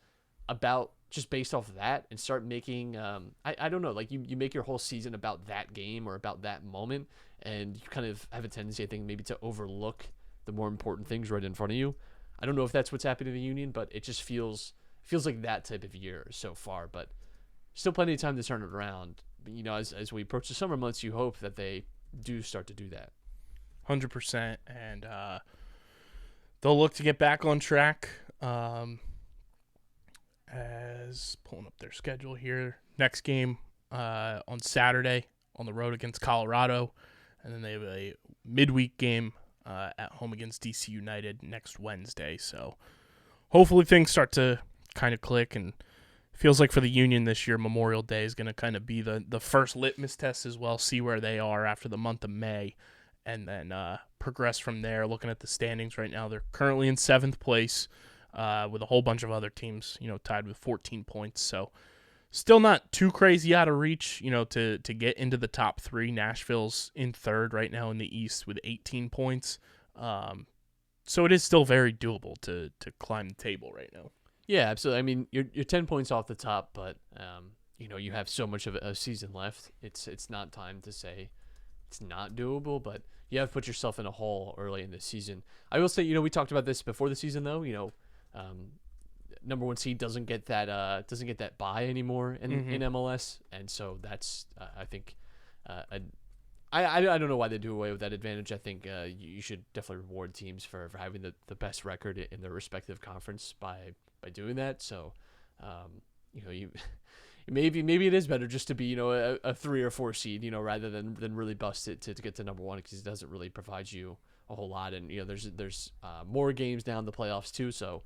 about just based off of that and start making I don't know, like you make your whole season about that game or about that moment, and you kind of have a tendency, I think, maybe to overlook the more important things right in front of you. I don't know if that's what's happening in the Union, but it just feels like that type of year so far, but still plenty of time to turn it around. As we approach the summer months, you hope that they do start to do that. 100%, and they'll look to get back on track. As pulling up their schedule here, next game on Saturday on the road against Colorado, and then they have a midweek game at home against DC United next Wednesday. So hopefully things start to kind of click, and feels like for the Union this year, Memorial Day is going to kind of be the first litmus test as well, see where they are after the month of May, and then progress from there. Looking at the standings right now, they're currently in 7th place with a whole bunch of other teams, tied with 14 points. So still not too crazy out of reach, to get into the top 3. Nashville's in 3rd right now in the East with 18 points. So it is still very doable to climb the table right now. Yeah, absolutely. I mean, you're 10 points off the top, but you have so much of a season left. It's not time to say it's not doable, but you have put yourself in a hole early in the season. I will say, we talked about this before the season, though. Number 1 seed doesn't get that bye anymore in MLS, and so that's I think I don't know why they do away with that advantage. I think you should definitely reward teams for having the best record in their respective conference by doing that. So, you maybe it is better just to be a 3 or 4 seed, rather than really bust it to get to number 1, because it doesn't really provide you a whole lot. And there's more games down the playoffs too. So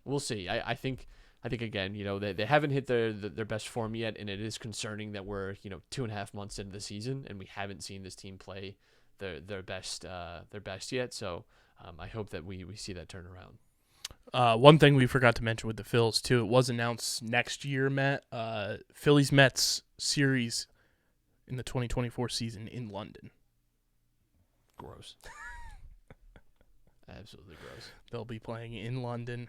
we'll see. I think again, they haven't hit their best form yet, and it is concerning that we're 2.5 months into the season and we haven't seen this team play their best yet. So I hope that we see that turn around. One thing we forgot to mention with the Phils too, it was announced next year, Matt, Phillies Mets series in the 2024 season in London. Gross. Absolutely gross. They'll be playing in London.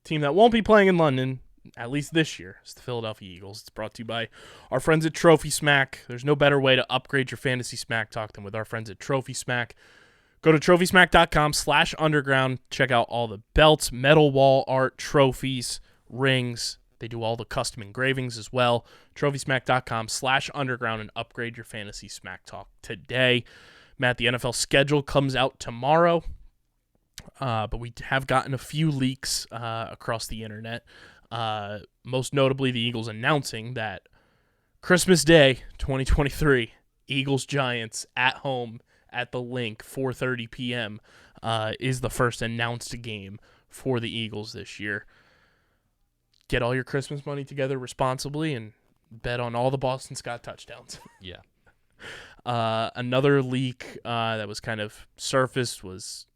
Team that won't be playing in London, at least this year, is the Philadelphia Eagles. It's brought to you by our friends at Trophy Smack. There's no better way to upgrade your fantasy smack talk than with our friends at Trophy Smack. Go to trophysmack.com/underground. Check out all the belts, metal wall art, trophies, rings. They do all the custom engravings as well. trophysmack.com/underground and upgrade your fantasy smack talk today. Matt, the NFL schedule comes out tomorrow. But we have gotten a few leaks across the internet. Most notably, the Eagles announcing that Christmas Day 2023, Eagles-Giants at home at the Link, 4:30 p.m., is the first announced game for the Eagles this year. Get all your Christmas money together responsibly and bet on all the Boston Scott touchdowns. Yeah. Another leak that was kind of surfaced was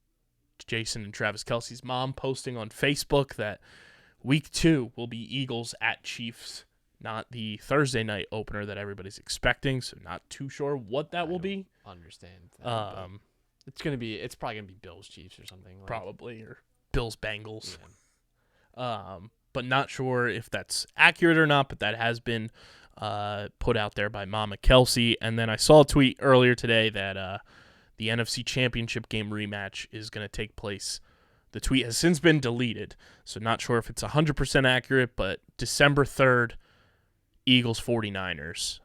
Jason and Travis Kelce's mom posting on Facebook that week 2 will be Eagles at Chiefs, not the Thursday night opener that everybody's expecting. So not too sure what that will be. Understand that, it's probably gonna be Bills Chiefs or something. Probably, or Bills Bengals. Yeah. But not sure if that's accurate or not. But that has been put out there by Mama Kelsey. And then I saw a tweet earlier today that the NFC Championship game rematch is going to take place. The tweet has since been deleted, so not sure if it's 100% accurate, but December 3rd, Eagles-49ers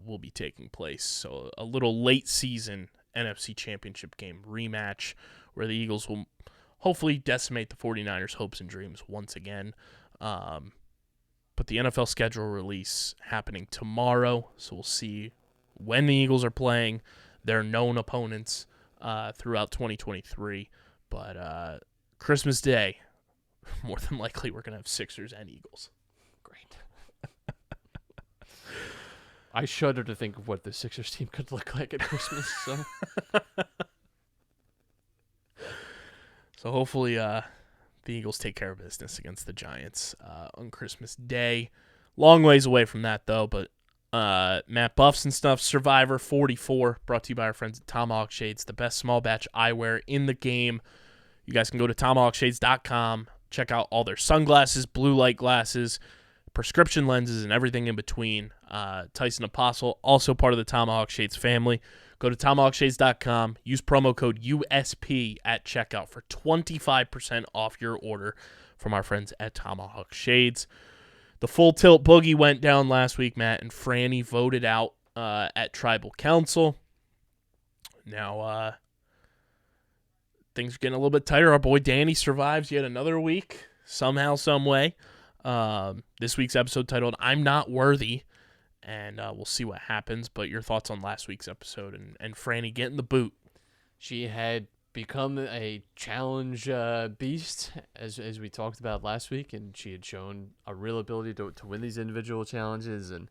will be taking place. So a little late season NFC Championship game rematch where the Eagles will hopefully decimate the 49ers' hopes and dreams once again. But the NFL schedule release happening tomorrow, so we'll see when the Eagles are playing their known opponents throughout 2023. But Christmas Day, more than likely, we're going to have Sixers and Eagles. Great. I shudder to think of what the Sixers team could look like at Christmas. So hopefully the Eagles take care of business against the Giants on Christmas Day. Long ways away from that, though, but Matt Buffs and stuff, Survivor 44, brought to you by our friends at Tomahawk Shades, the best small batch eyewear in the game. You guys can go to tomahawkshades.com, check out all their sunglasses, blue light glasses, prescription lenses, and everything in between. Tyson Apostle, also part of the Tomahawk Shades family. Go to tomahawkshades.com, use promo code USP at checkout for 25% off your order from our friends at Tomahawk Shades. The Full Tilt Boogie went down last week, Matt, and Franny voted out at Tribal Council. Now, things are getting a little bit tighter. Our boy Danny survives yet another week, somehow, some way. This week's episode titled, I'm Not Worthy, and we'll see what happens. But your thoughts on last week's episode and Franny getting the boot. She had become a challenge beast, as we talked about last week, and she had shown a real ability to win these individual challenges. And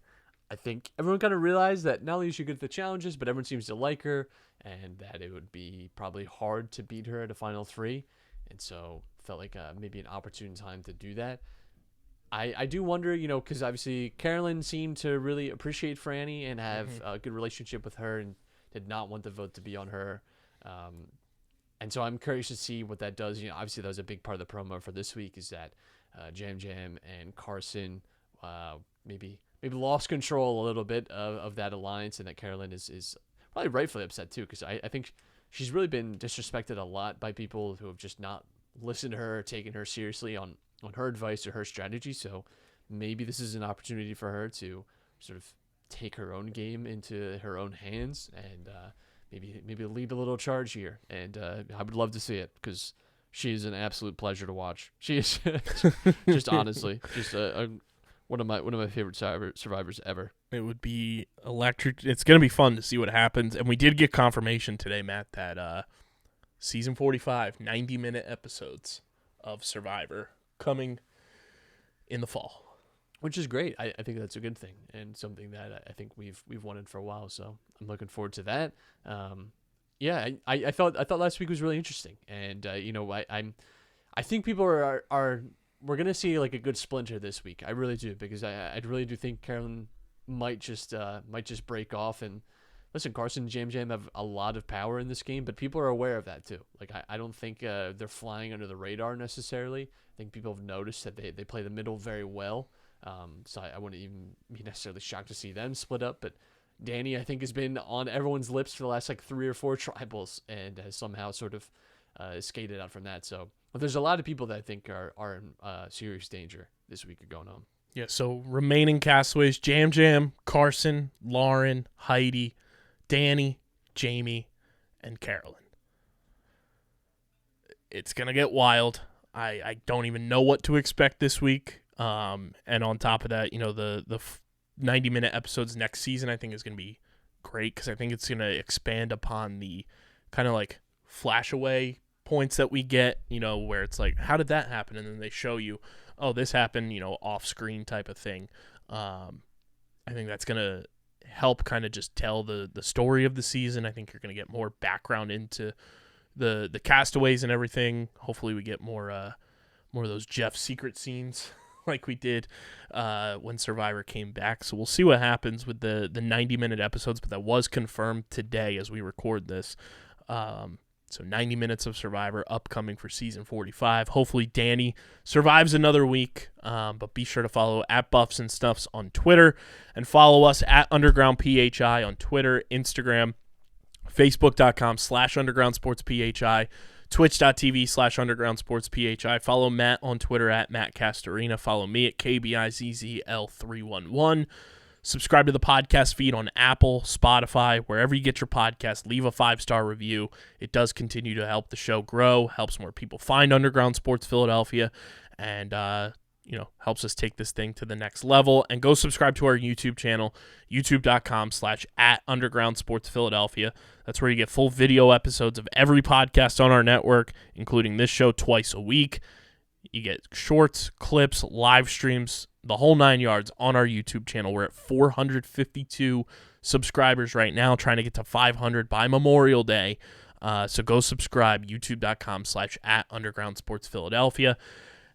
I think everyone kind of realized that not only is she good at the challenges, but everyone seems to like her, and that it would be probably hard to beat her at a final 3. And so felt like maybe an opportune time to do that. I do wonder, because obviously Carolyn seemed to really appreciate Franny and have a good relationship with her and did not want the vote to be on her. And so I'm curious to see what that does. Obviously that was a big part of the promo for this week, is that Jam Jam and Carson maybe lost control a little bit of that alliance, and that Carolyn is probably rightfully upset too, because I think she's really been disrespected a lot by people who have just not listened to her or taken her seriously on her advice or her strategy. So maybe this is an opportunity for her to sort of take her own game into her own hands and maybe lead a little charge here. And I would love to see it, because she is an absolute pleasure to watch. She is just honestly just one of my favorite survivors ever. It would be electric. It's going to be fun to see what happens. And we did get confirmation today, Matt, that season 45, 90-minute episodes of Survivor coming in the fall, which is great. I think that's a good thing, and something that I think we've wanted for a while. So I'm looking forward to that. I thought last week was really interesting, and I think people are we're gonna see like a good splinter this week. I really do, because I really do think Carolyn might just break off. And listen, Carson and Jam Jam have a lot of power in this game, but people are aware of that too. Like I don't think they're flying under the radar necessarily. I think people have noticed that they play the middle very well. So I wouldn't even be necessarily shocked to see them split up. But Danny, I think, has been on everyone's lips for the last 3 or 4 tribals, and has somehow sort of skated out from that. So there's a lot of people that I think are in serious danger this week going on. Yeah, so remaining castaways, Jam Jam, Carson, Lauren, Heidi, Danny, Jamie, and Carolyn. it's going to get wild. I don't even know what to expect this week. And on top of that, the 90-minute episodes next season I think is going to be great because I think it's going to expand upon the kind of like flash away points that we get, where it's like, how did that happen? And then they show you, oh, this happened, off screen type of thing. I think that's going to help kind of just tell the story of the season. I think you're going to get more background into the castaways and everything. Hopefully we get more of those Jeff secret scenes like we did when Survivor came back. So we'll see what happens with the 90-minute episodes, but that was confirmed today as we record this. So 90 minutes of Survivor upcoming for season 45. Hopefully Danny survives another week, but be sure to follow at Buffs and Stuffs on Twitter and follow us at Underground PHI on Twitter, Instagram, Facebook.com/UndergroundSportsPHI, Twitch.tv/UndergroundSportsPHI. Follow Matt on Twitter at Matt Castorina. Follow me at KBIZZL311. Subscribe to the podcast feed on Apple, Spotify, wherever you get your podcast. Leave a 5-star review. It does continue to help the show grow, helps more people find Underground Sports Philadelphia, and helps us take this thing to the next level. And go subscribe to our YouTube channel, youtube.com/@Underground Sports Philadelphia. That's where you get full video episodes of every podcast on our network, including this show twice a week. You get shorts, clips, live streams, the whole 9 yards on our YouTube channel. We're at 452 subscribers right now, trying to get to 500 by Memorial Day. So go subscribe, youtube.com/@Underground Sports Philadelphia.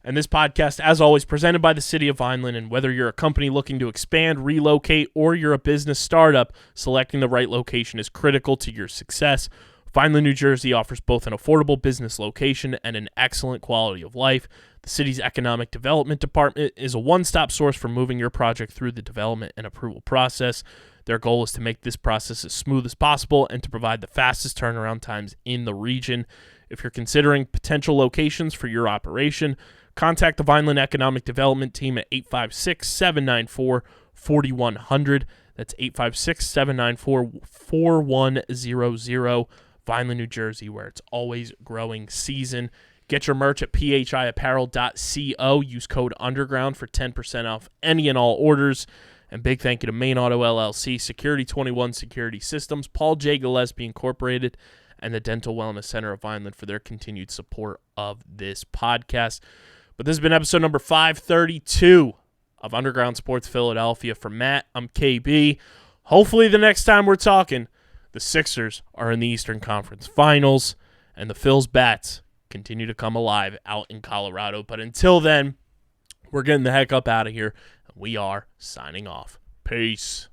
And this podcast, as always, presented by the City of Vineland. And whether you're a company looking to expand, relocate, or you're a business startup, selecting the right location is critical to your success. Vineland, New Jersey offers both an affordable business location and an excellent quality of life. The city's economic development department is a one-stop source for moving your project through the development and approval process. Their goal is to make this process as smooth as possible and to provide the fastest turnaround times in the region. If you're considering potential locations for your operation, contact the Vineland Economic Development Team at 856-794-4100. That's 856-794-4100. Vineland, New Jersey, where it's always growing season. Get your merch at phiapparel.co. Use code UNDERGROUND for 10% off any and all orders. And big thank you to Main Auto LLC, Security 21 Security Systems, Paul J. Gillespie Incorporated, and the Dental Wellness Center of Vineland for their continued support of this podcast. But this has been episode number 532 of Underground Sports Philadelphia. For Matt, I'm KB. Hopefully the next time we're talking, the Sixers are in the Eastern Conference Finals, and the Phils Bats continue to come alive out in Colorado. But until then, we're getting the heck up out of here, and we are signing off. Peace.